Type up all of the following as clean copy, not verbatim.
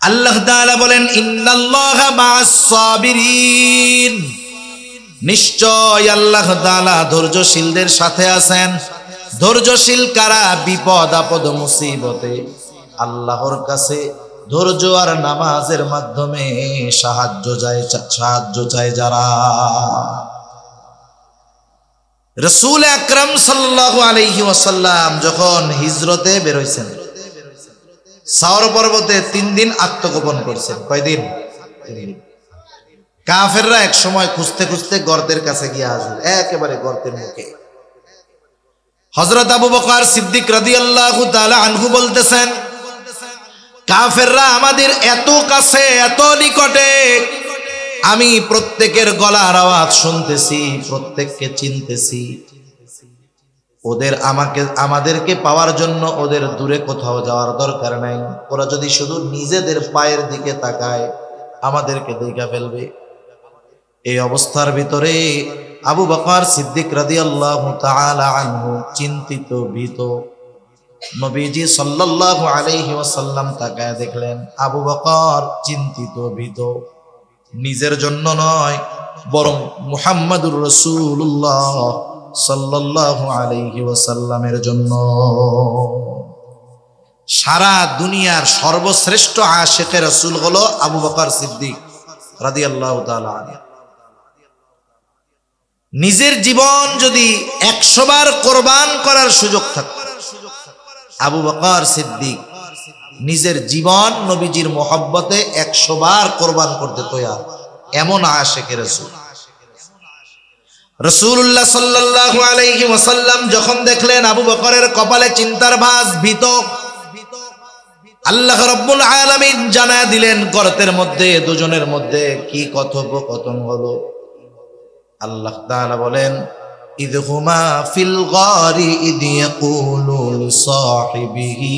আল্লাহ তাআলা বলেন ইন্নাল্লাহা মা'আস সাবিরিন, নিশ্চয় আল্লাহ তাআলা ধৈর্যশীলদের সাথে আছেন। ধৈর্যশীল কারা? বিপদ আপদ মুসিবতে আল্লাহর কাছে ধৈর্য আর নামাজের মাধ্যমে সাহায্য চায় যারা। রাসূল আকরাম সাল্লাল্লাহু আলাইহি ওয়াসাল্লাম যখন হিজরতে বের হইছেন, সাওর পর্বতে 3 দিন আত্মগোপন করছেন। কয়দিন? 3 দিন। কাফেররা এক সময় খুঁজতে খুঁজতে গর্তের কাছে গিয়ে হাজির, একেবারে গর্তের মুখে। হযরত আবু বকর সিদ্দিক রাদিয়াল্লাহু তাআলা আনহু বলতেছেন, কাফেররা আমাদের এত কাছে, এত নিকটে, আমি প্রত্যেকের গলার আওয়াজ শুনতেছি, প্রত্যেককে চিনতেছি। ওদের আমাদেরকে পাওয়ার জন্য ওদের দূরে কোথাও যাওয়ার দরকার নাই। ওরা যদি শুধু নিজেদের পায়ের দিকে তাকায় আমাদেরকে দেখা ফেলবে। এই অবস্থার ভিতরে আবু বকর সিদ্দিক রাদিয়াল্লাহু তাআলা আনহু চিন্তিত, ভীত। নবীজি সাল্লাল্লাহু আলাইহি ওয়াসাল্লাম তাকায় দেখলেন আবু বকর চিন্তিত, ভীত, নিজের জন্য নয় বরং মুহাম্মাদুর রাসূলুল্লাহ সাল্লাল্লাহু আলাইহি ওয়াসাল্লামের জন্য। সারা দুনিয়ার সর্বশ্রেষ্ঠ আশিকে রাসূল হলো আবু বকর সিদ্দিক রাদিয়াল্লাহু তাআলা আনহু। নিজের জীবন যদি 100 বার কোরবান করার সুযোগ থাকতো, আবু বকর সিদ্দিক নিজের জীবন নবীজির মোহাব্বতে 100 বার কোরবান করতে তৈয়ার, এমন আশিকে রাসূল। রাসূলুল্লাহ সাল্লাল্লাহু আলাইহি ওয়াসাল্লাম যখন দেখলেন আবু বকরের কপালে চিন্তার ভাঁজ, ভীত, আল্লাহ রাব্বুল আলামিন জানায় দিলেন গর্তের মধ্যে দুজনের মধ্যে কি কথোপকথন হলো। আল্লাহ তাআলা বলেন ইযহুমা ফিল গারি ইয ইয়াকুলু লিসাহিবিহি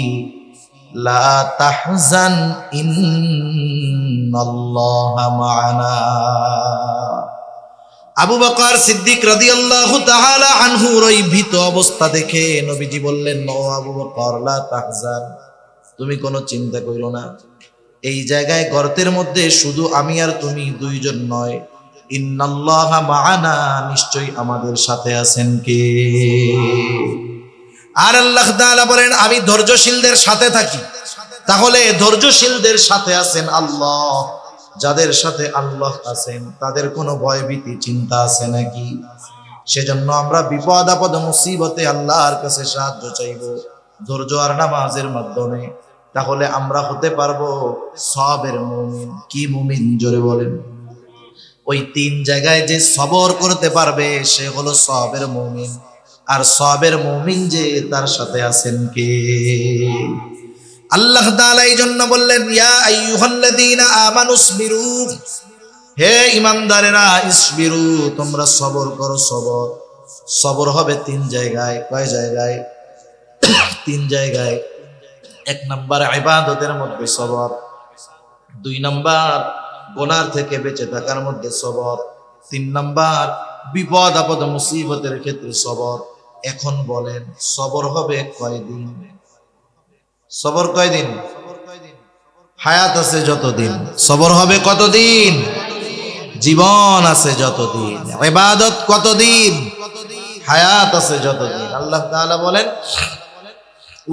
লা তাহজান ইন্নাল্লাহা মা'ানা। আবু বকর সিদ্দিক রাদিয়াল্লাহু তাআলা আনহুর ওই ভীত অবস্থা দেখে নবীজি বললেন, ও আবু বকর লা তাহজান, তুমি কোনো চিন্তা কইরো না। এই জায়গায় গর্তের মধ্যে শুধু আমি আর তুমি দুইজন নয়, ইন্নাল্লাহা মা'ানা, নিশ্চয়ই আমাদের সাথে আছেন কে? আর আল্লাহ তাআলা বলেন আমি ধৈর্যশীলদের সাথে থাকি। তাহলে ধৈর্যশীলদের সাথে আছেন আল্লাহ। যাদের সাথে আল্লাহ আছেন তাদের কোনো ভয় ভীতি চিন্তা আছে নাকি? সেজন্য আমরা বিপদ আপদ মুসিবতে আল্লাহর কাছে সাহায্য চাইব ধৈর্য আর নামাজের মাধ্যমে। তাহলে আমরা হতে পারবো সবের মুমিন। কি মুমিন? জোরে বলেন। ওই 3 জায়গায় যে সবর করতে পারবে সে হলো সবের মুমিন। আর সবের মুমিন যে তার সাথে আছেন কে? আল্লাহ তাআলা এই জন্য বললেন ইয়া আইয়ুহাল্লাযীনা আমানুসবিরু, হে ঈমানদারেরা, ইসবিরু, তোমরা সবর করো। সবর সবর হবে 3 জায়গায়। কয় জায়গায়? 3 জায়গায়। 1 নাম্বার ইবাদতের মধ্যে সবর, 2 নাম্বার গুনাহ থেকে বেঁচে থাকার মধ্যে সবর, 3 নাম্বার বিপদ আপদ মুসিবতের ক্ষেত্রে সবর। এখন বলেন সবর হবে কয়দিন? সবর কয়দিন? হায়াত আছে যতদিন সবর হবে। কতদিন? জীবন আছে যতদিন। ইবাদত কতদিন? হায়াত আছে যতদিন। আল্লাহ তাআলা বলেন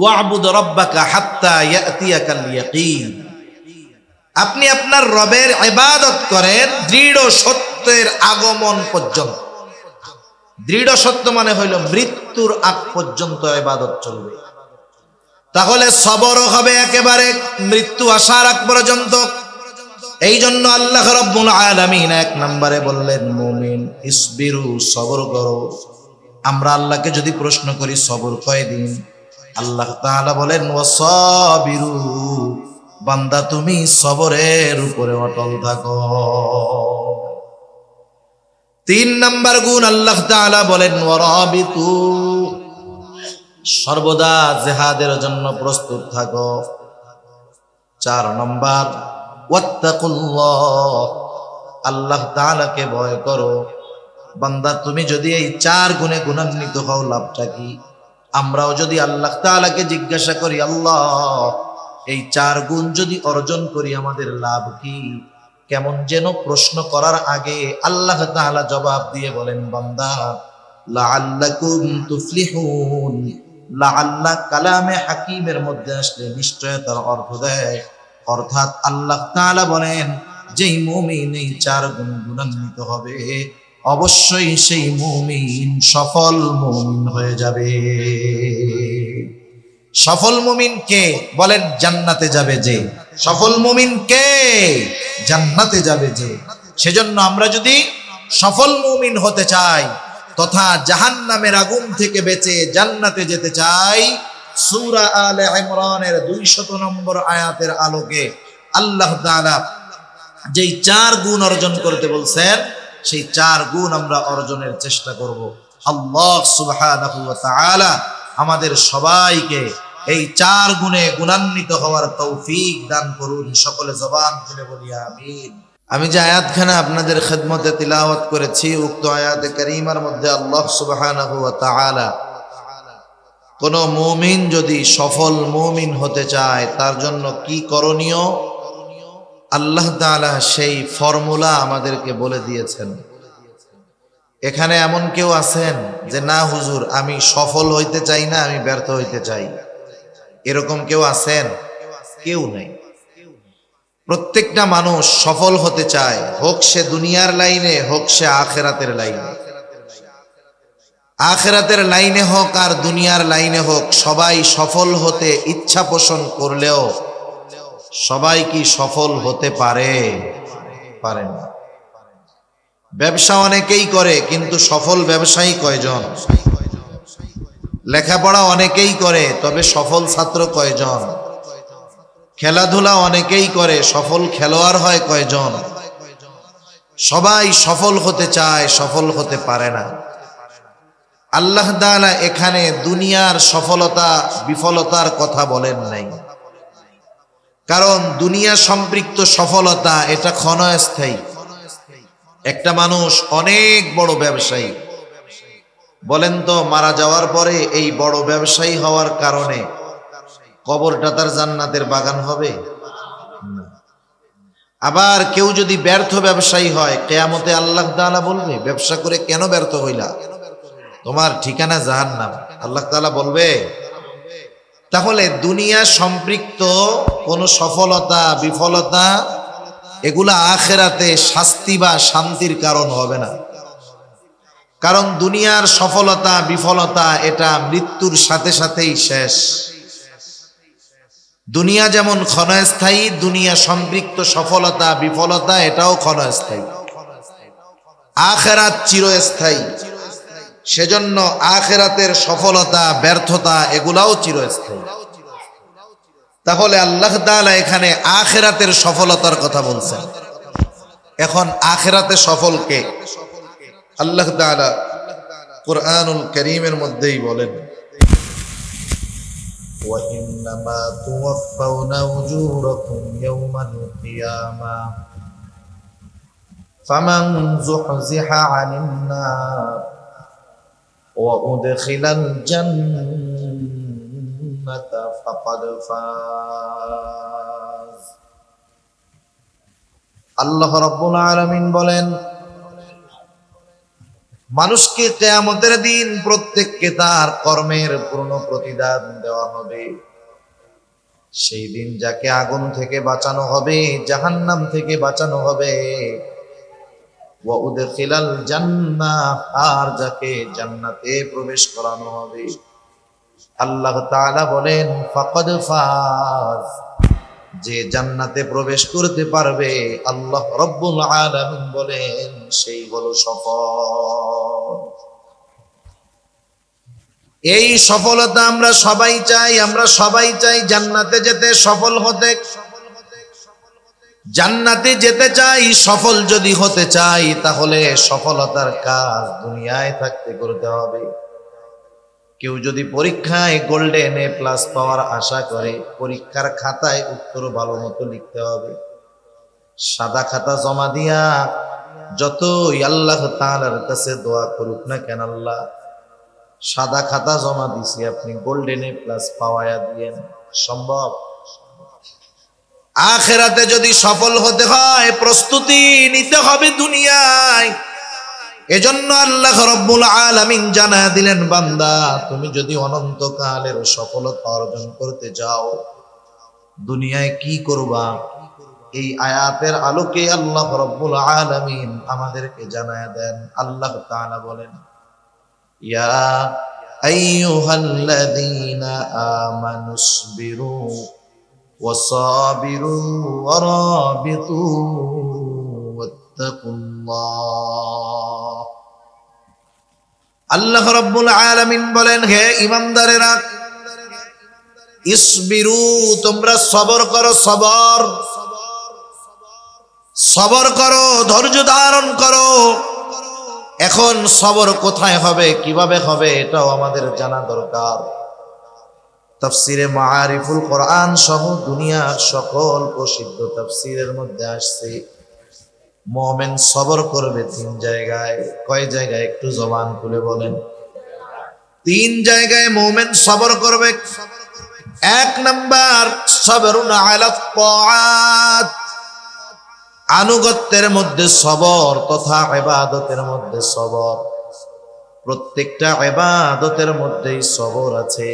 ওয়া'বুদ রাব্বাকা হাত্তা ইয়াতিয়াকাল ইয়াকিন, আপনি আপনার রবের ইবাদত করেন দৃঢ় সত্যের আগমন পর্যন্ত। দৃঢ় সত্য মানে হইল মৃত্যুর আগ পর্যন্ত ইবাদত চলবে। তাহলে সবরও হবে একেবারে মৃত্যু আসার আগ পর্যন্ত। এই জন্য আল্লাহ রাব্বুল আলামিন 1 নম্বরে বললেন মুমিন ইসবিরু, সবর করো। আমরা আল্লাহকে যদি প্রশ্ন করি সবর কয়দিন, আল্লাহ তাআলা বলেন ওয়াসাবিরু, বান্দা তুমি সবরের উপরে অটল থাকো। 3 নাম্বার গুণ আল্লাহ তাআলা বলেন ওয়ারাবিতু, সর্বদা জিহাদের জন্য প্রস্তুত থাকো। 4 নাম্বার ওয়াত্তাকুল্লাহ, আল্লাহ তাআলাকে ভয় করো। বান্দা তুমি যদি এই 4 গুণে গুণান্বিত হও লাভটা কি? আমরাও যদি আল্লাহ তাআলাকে জিজ্ঞাসা করি আল্লাহ এই 4 গুণ যদি অর্জন করি আমাদের লাভ কি? কেমন যেন প্রশ্ন করার আগে আল্লাহ তাআলা জবাব দিয়ে বলেন, বান্দা লাআল্লাকুম তুফলিহুন। লাআল্লাহ কালামে হাকিমের মধ্যে আসলে নিশ্চয়তার অর্থ দেয়, অর্থাৎ আল্লাহ তাআলা বলেন যেই মুমিন এই 4 গুণ গুণান্বিত হবে অবশ্যই সেই মুমিন সফল মুমিন হয়ে যাবে। সফল মুমিন কে? বলেন জান্নাতে যাবে যে। সফল মুমিন কে? জান্নাতে যাবে যে। সেজন্য আমরা যদি সফল মুমিন হতে চাই তথা জাহান্নামের আগুন থেকে বেঁচে জান্নাতে যেতে চাই, সূরা আলে ইমরানের 200 নম্বর আয়াতের আলোকে আল্লাহ তাআলা যেই 4 গুণ অর্জন করতে বলছেন সেই 4 গুণ আমরা অর্জনের চেষ্টা করব। আল্লাহ সুবহানাহু ওয়া তাআলা আমাদের সবাইকে এই 4 গুণে গুণান্বিত হওয়ার তৌফিক দান করুন। সকলে জবান খুলে বলি আমিন। আমি যে আয়াতখানা আপনাদের খেদমতে তিলাওয়াত করেছি, উক্ত আয়াতে কারীমার মধ্যে আল্লাহ সুবহানাহু ওয়া তাআলা কোন মুমিন যদি সফল মুমিন হতে চায় তার জন্য কি করণীয় আল্লাহ তাআলা সেই ফর্মুলা আমাদেরকে বলে দিয়েছেন। এখানে এমন কেউ আছেন যে না হুজুর আমি সফল হইতে চাই না, আমি ব্যর্থ হইতে চাই, এরকম কেউ আছেন? কেউ নেই। প্রত্যেকটা মানুষ সফল হতে চায়, হোক সে দুনিয়ার লাইনে হোক সে আখিরাতের লাইনে। আখিরাতের লাইনে হোক আর দুনিয়ার লাইনে হোক, সবাই সফল হতে ইচ্ছা পোষণ করলেও সবাই কি সফল হতে পারে? পারে না। ব্যবসা অনেকেই করে কিন্তু সফল ব্যবসায়ী কয়জন? লেখাপড়া অনেকেই করে তবে সফল ছাত্র কয়জন? খেলাধুলা অনেকেই করে সফল খেলোয়াড় হয় কয়জন? সবাই সফল হতে চায়, সফল হতে পারে না। আল্লাহ তাআলা এখানে দুনিয়ার সফলতা বিফলতার কথা বলেন নাই, কারণ দুনিয়া সম্পৃক্ত সফলতা এটা ক্ষণস্থায়ী। একটা মানুষ অনেক বড় ব্যবসায়ী, বলেন তো মারা যাওয়ার পরে এই বড় ব্যবসায়ী হওয়ার কারণে কবরটা তার জান্নাতের বাগান হবে? আবার কেউ যদি ব্যর্থ ব্যবসায়ী হয়, কিয়ামতে আল্লাহ তাআলা বলবে ব্যবসা করে কেন ব্যর্থ হইলা, তোমার ঠিকানা জাহান্নাম। আল্লাহ তাআলা বলবে? তাহলে দুনিয়া সম্পৃক্ত কোন সফলতা বিফলতা এগুলা আখিরাতে শাস্তি বা শান্তির কারণ হবে না, কারণ দুনিয়ার সফলতা বিফলতা এটা মৃত্যুর সাথে সাথেই শেষ। দুনিয়া যেমন ক্ষণস্থায়ী, দুনিয়া সম্পৃক্ত সফলতা বিফলতা এটাও ক্ষণস্থায়ী। আখিরাত চিরস্থায়ী, সেজন্য আখিরাতের সফলতা ব্যর্থতা এগুলাও চিরস্থায়ী। তাহলে আল্লাহ তাআলা এখানে আখিরাতের সফলতার কথা বলছেন। এখন আখিরাতে সফল কে? আল্লাহ তাআলা কুরআনুল কারীমের মধ্যেই বলেন, ওয়া ইন্নামা তুওয়াফাউনা উজুরাকুম ইয়াওমাল কিয়ামাহ ফামান যুহজিহা আনিন নার ওয়া উদখিলাল জান্নাতা ফাকাদ ফাজ। আল্লাহ রাব্বুল আলামিন বলেন, মানুষকে কিয়ামতের দিন প্রত্যেককে তার কর্মের পূর্ণ প্রতিদান দেওয়া হবে। সেই দিন যাকে আগুন থেকে বাঁচানো হবে, জাহান্নাম থেকে বাঁচানো হবে, ওয়া উদখিলাল জান্নাহ, আর যাকে জান্নাতে প্রবেশ করানো হবে। আল্লাহ তাআলা বলেন ফাকাদ ফাজ, যে জান্নাতে প্রবেশ করতে পারবে আল্লাহ রাব্বুল আলামিন বলেন সেই হলো সফল। এই সফলতা আমরা সবাই চাই, আমরা সবাই চাই জান্নাতে যেতে, সফল হতে। জান্নাতে যেতে চাই, সফল যদি হতে চাই তাহলে সফলতার কাজ দুনিয়ায় থাকতে করতে হবে। কেউ যদি পরীক্ষায় গোল্ডেন এ প্লাস পাওয়ার আশা করে, পরীক্ষার খাতায় উত্তর ভালো মতো লিখতে হবে। সাদা খাতা জমা দিয়া যতই আল্লাহ তাআলার কাছে দোয়া করুক না কেন, আল্লাহ সাদা খাতা জমা দিছি, আপনি গোল্ডেন এ প্লাস পাওয়ায়া দিয়েন, সম্ভব? আখিরাতে যদি সফল হতে হয় প্রস্তুতি নিতে হবে দুনিয়ায়। এজন্য আল্লাহ রাব্বুল আলামিন জানায়া দিলেন, বান্দা তুমি যদি অনন্তকালের সফলতা অর্জন করতে চাও দুনিয়ায় কি করবা, এই আয়াতের আলোকে আল্লাহ রাব্বুল আলামিন আমাদেরকে জানায়া দেন। আল্লাহ তাআলা বলেন, ইয়া আইয়ুহাল্লাযীনা আমানুসবিরু ওয়াসাবিরু ওয়ারাবিতু ওয়াত্তাকুল্লাহ। আল্লাহ রাব্বুল আলামিন বলেন, হে ঈমানদারেরা, ইসবিরু তোমরা সবর করো, সবর সবর করো, ধৈর্য ধারণ করো। এখন সবর কোথায় হবে, কিভাবে হবে, এটাও আমাদের জানা দরকার। তাফসিরে মাআরিফুল কোরআন সহ দুনিয়ার সকল প্রসিদ্ধ তাফসিরের মধ্যে আসছে মুমিন সবর করবে তিন জায়গায়। কয় জায়গায় একটু জবান খুলে বলেন। তিন জায়গায় মুমিন সবর করবে। এক নাম্বার, সবরুন আলা তাআত, আনুগত্যের মধ্যে সবর তথা ইবাদতের মধ্যে সবর। প্রত্যেকটা ইবাদতের মধ্যেই সবর আছে।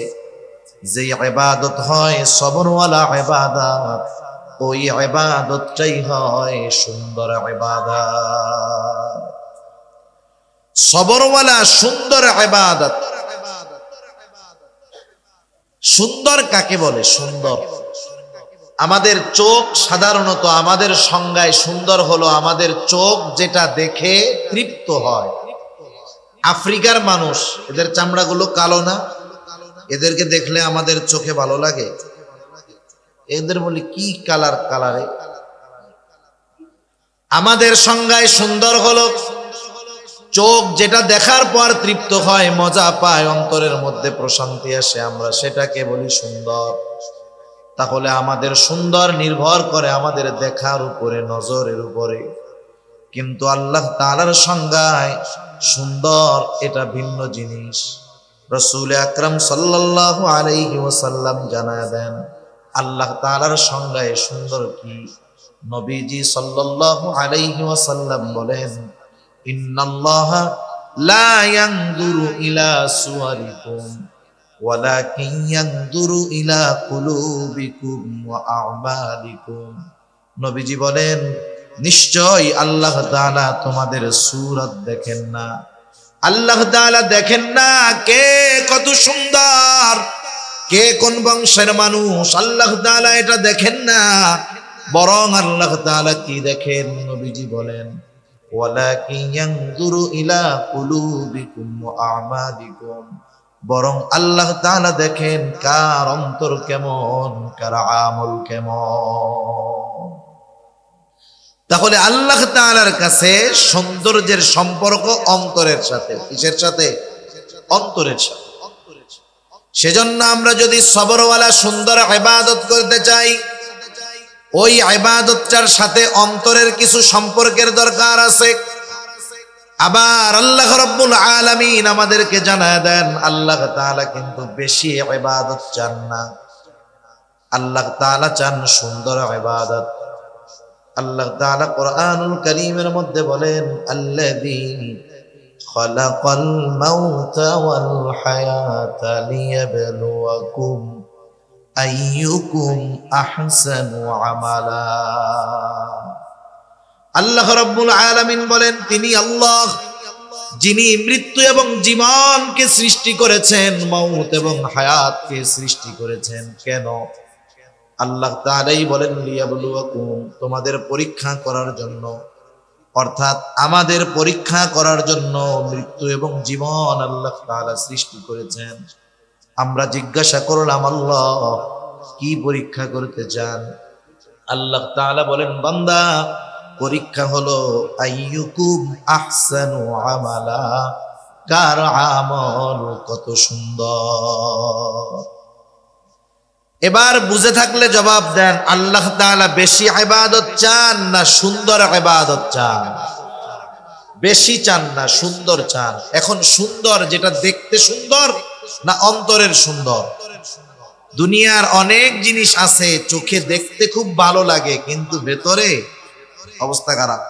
যে ইবাদত হয় সবরওয়ালা ইবাদত, ওই ইবাদতটাই হয় সুন্দর ইবাদত। সবরওয়ালা সুন্দর ইবাদত। সুন্দর কাকে বলে? সুন্দর, আমাদের চোখ সাধারণত আমাদের সংজ্ঞায় সুন্দর হলো আমাদের চোখ যেটা দেখে তৃপ্ত হয়। আফ্রিকার মানুষ, এদের চামড়াগুলো কালো না, এদেরকে দেখলে আমাদের চোখে ভালো লাগে। এদের বলি কি কালার, কালারে। আমাদের সংজ্ঞায় সুন্দর হলো চোখ যেটা দেখার পর তৃপ্ত হয়, মজা পায়, অন্তরের মধ্যে প্রশান্তি আসে, আমরা সেটাকে বলি সুন্দর। তাহলে আমাদের সুন্দর নির্ভর করে আমাদের দেখার উপরে, নজরের উপরে। কিন্তু আল্লাহ তাআলার সংজ্ঞায় সুন্দর এটা ভিন্ন জিনিস। রাসূল আকরাম সাল্লাল্লাহু আলাইহি ওয়াসাল্লাম জানায় দেন আল্লাহ তাআলার সংজ্ঞায় সুন্দর কি। নবীজি সাল্লাল্লাহু আলাইহি ওয়াসাল্লাম বলেন, ইন্নাল্লাহা লা ইয়ানজুরু ইলা সুওয়ারিকুম ওয়ালাকিন ইয়ানজুরু ইলা কুলুবিকুম ওয়া আ'মালিকুম। নবীজি বলেন, নিশ্চয় আল্লাহ তাআলা তোমাদের সূরত দেখেন না। আল্লাহ তাআলা দেখেন না কে কত সুন্দর, কে কোন বংশের মানুষ, আল্লাহ তাআলা এটা দেখেন না। বরং আল্লাহ তাআলা কি দেখেন? নবীজি বলেন, ওয়ালাকিন ইয়ানজুরু ইলা কুলুবিকুম ওয়া আ'মালিকুম। বরং আল্লাহ তাআলা দেখেন কার অন্তর কেমন, কার আমল কেমন। তাহলে আল্লাহ তাআলার কাছে সৌন্দর্যের সম্পর্ক অন্তরের সাথে। কিসের সাথে? অন্তরের সাথে। সেজন্য আমরা যদি সবরওয়ালা সুন্দর ইবাদত করতে চাই, ওই ইবাদতটার সাথে অন্তরের কিছু সম্পর্কের দরকার আছে। আবার আল্লাহ রাব্বুল আলামিন আমাদেরকে জানায় দেন, আল্লাহ তাআলা কিন্তু বেশি ইবাদত চান না, আল্লাহ তাআলা চান সুন্দর ইবাদত। আল্লাহ তাআলা কোরআনুল কারীমের মধ্যে বলেন, আল্লাযী খালাকাল মাউতা ওয়াল হায়াতা লিয়াবলুয়াকুম আইয়ুকুম আহসানু আমালা। আল্লাহ রাব্বুল আলামিন বলেন, তিনি আল্লাহ যিনি মৃত্যু এবং জীবনকে সৃষ্টি করেছেন, মওত এবং হায়াতকে সৃষ্টি করেছেন। কেন? আল্লাহ তাআলাই বলেন, লিয়াবলুয়াকুম, তোমাদের পরীক্ষা করার জন্য। অর্থাৎ আমাদের পরীক্ষা করার জন্য মৃত্যু এবং জীবন আল্লাহ তাআলা সৃষ্টি করেছেন। আমরা জিজ্ঞাসা করলাম, আল্লাহ কি পরীক্ষা করতে চান? আল্লাহ তাআলা বলেন, বান্দা পরীক্ষা হলো আইয়ুকুম আহসানু আমালা, কার আমল কত সুন্দর। এবার বুঝে থাকলে জবাব দেন, আল্লাহ তাআলা বেশি ইবাদত চান না সুন্দর ইবাদত চান? বেশি চান না সুন্দর চান? এখন সুন্দর যেটা দেখতে সুন্দর না অন্তরের সুন্দর? দুনিয়ার অনেক জিনিস আছে চোখে দেখতে খুব ভালো লাগে, কিন্তু ভেতরে অবস্থা খারাপ।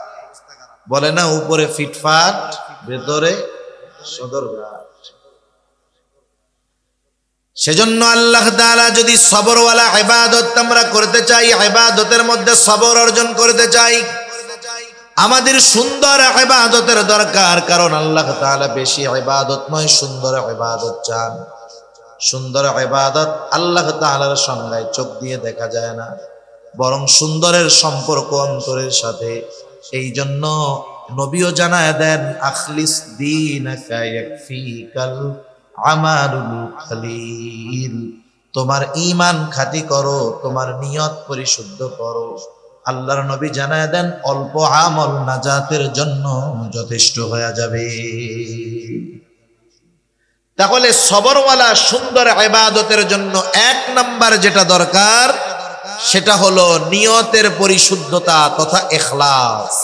বলে না, উপরে ফিটফাট ভেতরে সদরঘাট। সেজন্য আল্লাহ তাআলা যদি সবরওয়ালা ইবাদত আমরা করতে চাই, ইবাদতের মধ্যে সবর অর্জন করতে চাই, আমাদের সুন্দর ইবাদতের দরকার। কারণ আল্লাহ তাআলা বেশি ইবাদত নয়, সুন্দর ইবাদত চান। সুন্দর ইবাদত আল্লাহ তাআলার সংজ্ঞায় চোখ দিয়ে দেখা যায় না, বরং সুন্দরের সম্পর্ক অন্তরের সাথে। এই জন্য নবীও জানায় দেন, আখলিস দীনাকা ইয়াকফিকাল আমালুল কলিল। তোমার ঈমান খাঁটি করো, তোমার নিয়ত পরিশুদ্ধ করো। আল্লাহর নবী জানায় দেন, অল্প আমল নাজাতের জন্য যথেষ্ট হয়ে যাবে। তাহলে সবরওয়ালা সুন্দর ইবাদতের জন্য এক নাম্বার যেটা দরকার সেটা হলো নিয়তের পরিশুদ্ধতা তথা ইখলাস।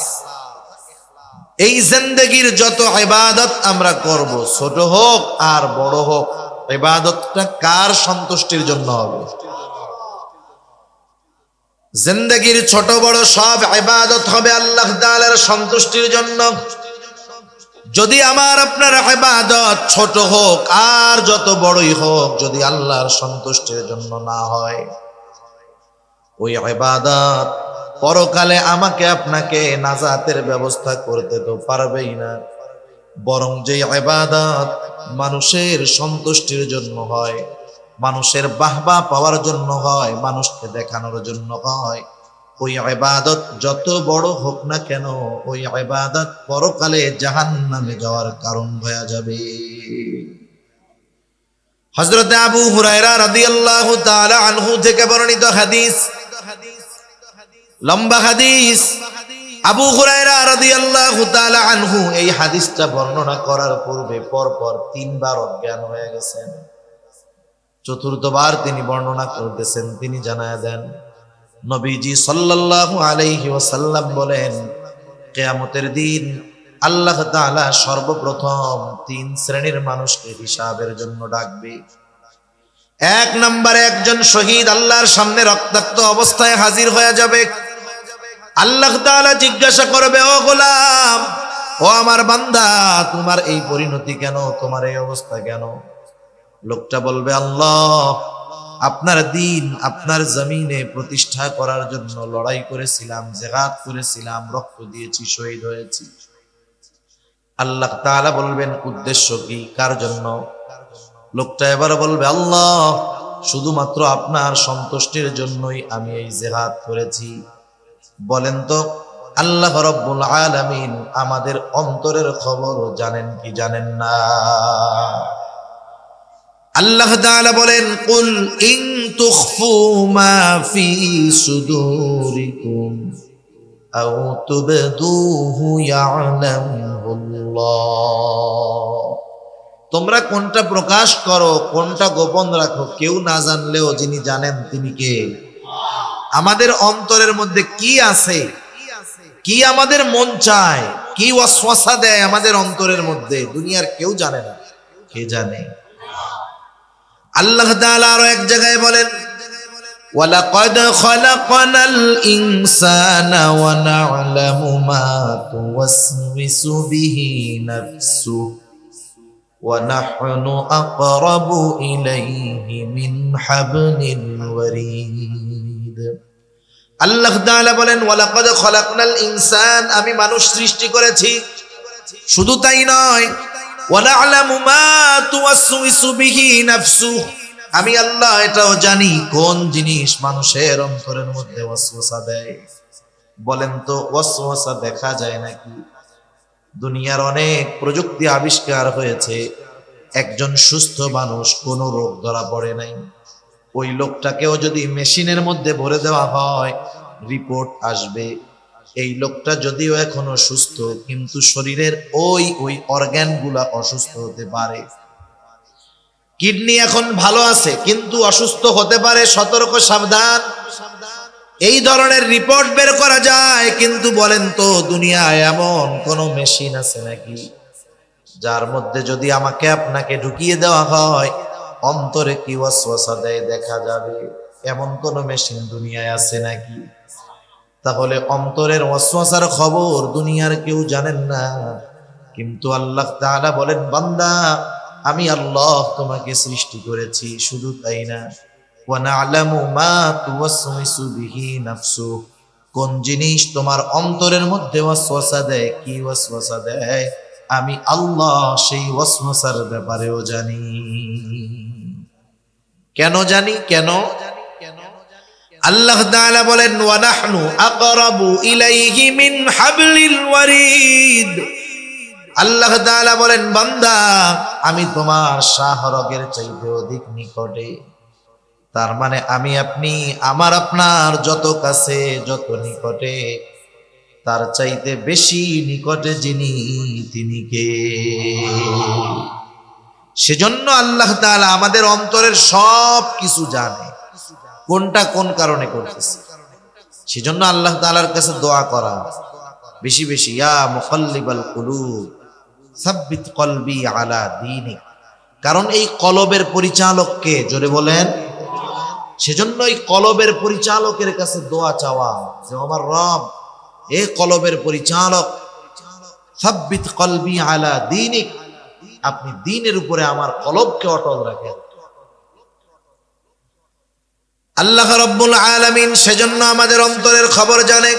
এই জিন্দেগীর যত ইবাদত আমরা করব, ছোট হোক আর বড় হোক, ইবাদতটা কার সন্তুষ্টির জন্য হবে? জিন্দেগীর ছোট বড় সব ইবাদত হবে আল্লাহ তাআলার সন্তুষ্টির জন্য। যদি আমার আপনার ইবাদত ছোট হোক আর যত বড়ই হোক, যদি আল্লাহর সন্তুষ্টির জন্য না হয়, ওই ইবাদত পরকালে আমাকে আপনাকে নাজাতের ব্যবস্থা করতে তো পারবেই না। বরং যে ইবাদত মানুষের সন্তুষ্টির জন্য হয়, মানুষের বাহবা পাওয়ার জন্য হয়, মানুষকে দেখানোর জন্য হয়, ওই ইবাদত যত বড় হোক না কেন, ওই ইবাদত পরকালে জাহান্নামে যাওয়ার কারণ হয়ে যাবে। হযরত আবু হুরায়রা রাদিয়াল্লাহু তাআলা আনহু থেকে বর্ণিত হাদিস, লম্বা হাদিস। আবু হুরায়রা রাদিয়াল্লাহু তাআলা আনহু এই হাদিসটা বর্ণনা করার পূর্বে পরপর 3 বার অজ্ঞান হয়ে গেছেন। চতুর্থবার তিনি বর্ণনা করতেছেন, তিনি জানায়া দেন, নবীজি সাল্লাল্লাহু আলাইহি ওয়াসাল্লাম বলেন, কিয়ামতের দিন আল্লাহ তাআলা সর্বপ্রথম 3 শ্রেণীর মানুষকে হিসাবের জন্য ডাকবে। এক নম্বরে একজন শহীদ আল্লাহর সামনে রক্তাক্ত অবস্থায় হাজির হয়ে যাবে। আল্লাহ তাআলা জিজ্ঞাসা করবে, ও গোলাম, ও আমার বান্দা, তোমার এই পরিণতি কেন, তোমার এই অবস্থা কেন? লোকটা বলবে, আল্লাহ, আপনার দ্বীন আপনার জমিনে প্রতিষ্ঠা করার জন্য লড়াই করেছিলাম, জিহাদ করেছিলাম, রক্ত দিয়েছি, শহীদ হয়েছি। আল্লাহ তাআলা বলবেন, উদ্দেশ্য কি, কার জন্য? লোকটা এবার বলবে, আল্লাহ, শুধুমাত্র আপনার সন্তুষ্টির জন্যই আমি এই জিহাদ করেছি। বলেন তো, আল্লাহ রাব্বুল আলামিন আমাদের অন্তরের খবর জানেন কি জানেন না? আল্লাহ তাআলা বলেন, কুল ইন তুখফু মা ফি সুদুরিকুম আও তুবদুহু ইয়ালামুল্লাহ। তোমরা কোনটা প্রকাশ করো, কোনটা গোপন রাখো, কেউ না জানলেও যিনি জানেন তিনি কে? আমাদের অন্তরের মধ্যে কি আছে, কি আমাদের মন চায়, কি ওয়াসওয়াসা দেয় আমাদের অন্তরের মধ্যে, দুনিয়ার কেউ জানে না। কে জানে? আল্লাহ তাআলা আরো এক জায়গায় বলেন, ওয়ালাকাদ খালাকনাল ইনসানা ওয়া না'লামু মা তুওয়াসওয়িসু বিহি নাফসুহু ওয়া নাহনু আকরাবু ইলাইহি মিন হাবলিল ওয়ারিদ। আল্লাহ তাআলা বলেন, ওয়ালাকাদ খালাকনাল ইনসান, আমি মানুষ সৃষ্টি করেছি। শুধু তাই নয়, ওয়া না'লামু মা তুওয়াসওয়িসু বিহি নাফসুহু, আমি আল্লাহ এটাও জানি কোন জিনিস মানুষের অন্তরের মধ্যে ওয়াসওয়াসা দেয়। বলেন তো, ওয়াসওয়াসা দেখা যায় নাকি? দুনিয়ার অনেক প্রযুক্তি আবিষ্কার হয়েছে, একজন সুস্থ মানুষ, কোনো রোগ ধরা পড়ে নাই, ওই লোকটাকেও যদি মেশিনের মধ্যে ভরে দেওয়া হয়, রিপোর্ট আসবে এই লোকটা যদিও এখনো সুস্থ, কিন্তু শরীরের ওই অর্গানগুলা অসুস্থ হতে পারে। কিডনি এখন ভালো আছে কিন্তু অসুস্থ হতে পারে, সতর্ক সাবধান। এই ধরনের রিপোর্ট বের করা যায়। কিন্তু বলেন তো, দুনিয়ায় এমন কোন মেশিন আছে নাকি যার মধ্যে যদি আমাকে আপনাকে ঢুকিয়ে দেওয়া হয়, অন্তরে কি ওয়াসওয়াসা দেয় দেখা যাবে। এমন কোন মেশিন দুনিয়ায় আছে নাকি? তাহলে অন্তরের ওয়াসওয়াসার খবর দুনিয়ার কেউ জানেন না, কিন্তু আল্লাহ তাআলা বলেন, বান্দা আমি আল্লাহ তোমাকে সৃষ্টি করেছি। শুধু তাই না, ওয়া না'লামু মা তুওয়াসওয়িসু বিহি নাফসু, কোন জিনিস তোমার অন্তরের মধ্যে ওয়াসওয়াসা দেয়, কি ওয়াসওয়াসা দেয়, আমি আল্লাহ সেই ওয়াসওয়াসার ব্যাপারেও জানি। কেন জানি? কেন? আল্লাহ তাআলা বলেন, ওয়া নাহনু আকরাবু ইলাইহি মিন হাবলিল ওয়ারিদ। আল্লাহ তাআলা বলেন, বান্দা আমি তোমার শাহরগের চাইতে অধিক নিকটে। তার মানে আমি আপনি, আমার আপনার যত কাছে, যত নিকটে, তার চাইতে বেশি নিকটে যিনি, তিনি কে? সেজন্য আল্লাহ তাআলা আমাদের অন্তরের সব কিছু জানে, কোনটা কোন কারণে করতেছে। সেজন্য আল্লাহ তাআলার কাছে দোয়া করা বেশি বেশি, ইয়া মুকাল্লিবাল কুলুব সাব্বিত কলবি আলা দীনিক। কারণ এই কলবের পরিচালক কে? জোরে বলেন। সেজন্য এই কলবের পরিচালকের কাছে দোয়া চাওয়া যে, আমার রব, এ কলবের পরিচালক, সাব্বিত কলবি আলা দীনিক, আপনি দ্বীনের উপরে আমার কলবকে অটল রাখেন। আল্লাহ রাব্বুল আলামিন সেজন্য আমাদের অন্তরের খবর জানে।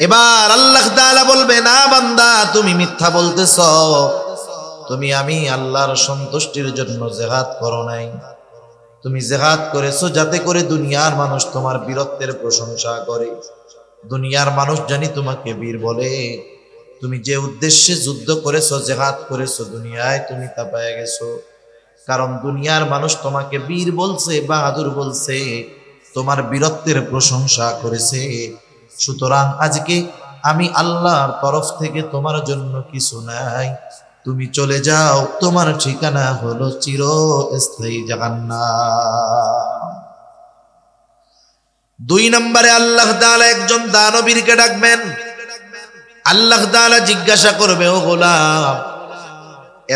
এবার আল্লাহ তাআলা বলবে, না বান্দা তুমি মিথ্যা বলতেছ, তুমি আমি আল্লাহর সন্তুষ্টির জন্য জিহাদ করো নাই। তুমি জিহাদ করেছো যাতে করে দুনিয়ার মানুষ তোমার বীরত্বের প্রশংসা করে, দুনিয়ার মানুষ জানি তোমাকে বীর বলে। তুমি যে উদ্দেশ্যে যুদ্ধ করেছো, জিহাদ করেছো, দুনিয়ায় তুমি তা পেয়ে গেছো। কারণ দুনিয়ার মানুষ তোমাকে বীর বলছে, বাহাদুর বলছে, তোমার বীরত্বের প্রশংসা করেছে। সুতরাং আজকে আমি আল্লাহর তরফ থেকে তোমার জন্য কিছু নাই, তুমি চলে যাও, তোমার ঠিকানা হলো চিরস্থায়ী জাহান্নাম। 2 নম্বরে আল্লাহ তাআলা একজন দানবীরকে ডাকবেন। আল্লাহ তাআলা জিজ্ঞাসা করবে, ও গোলাম,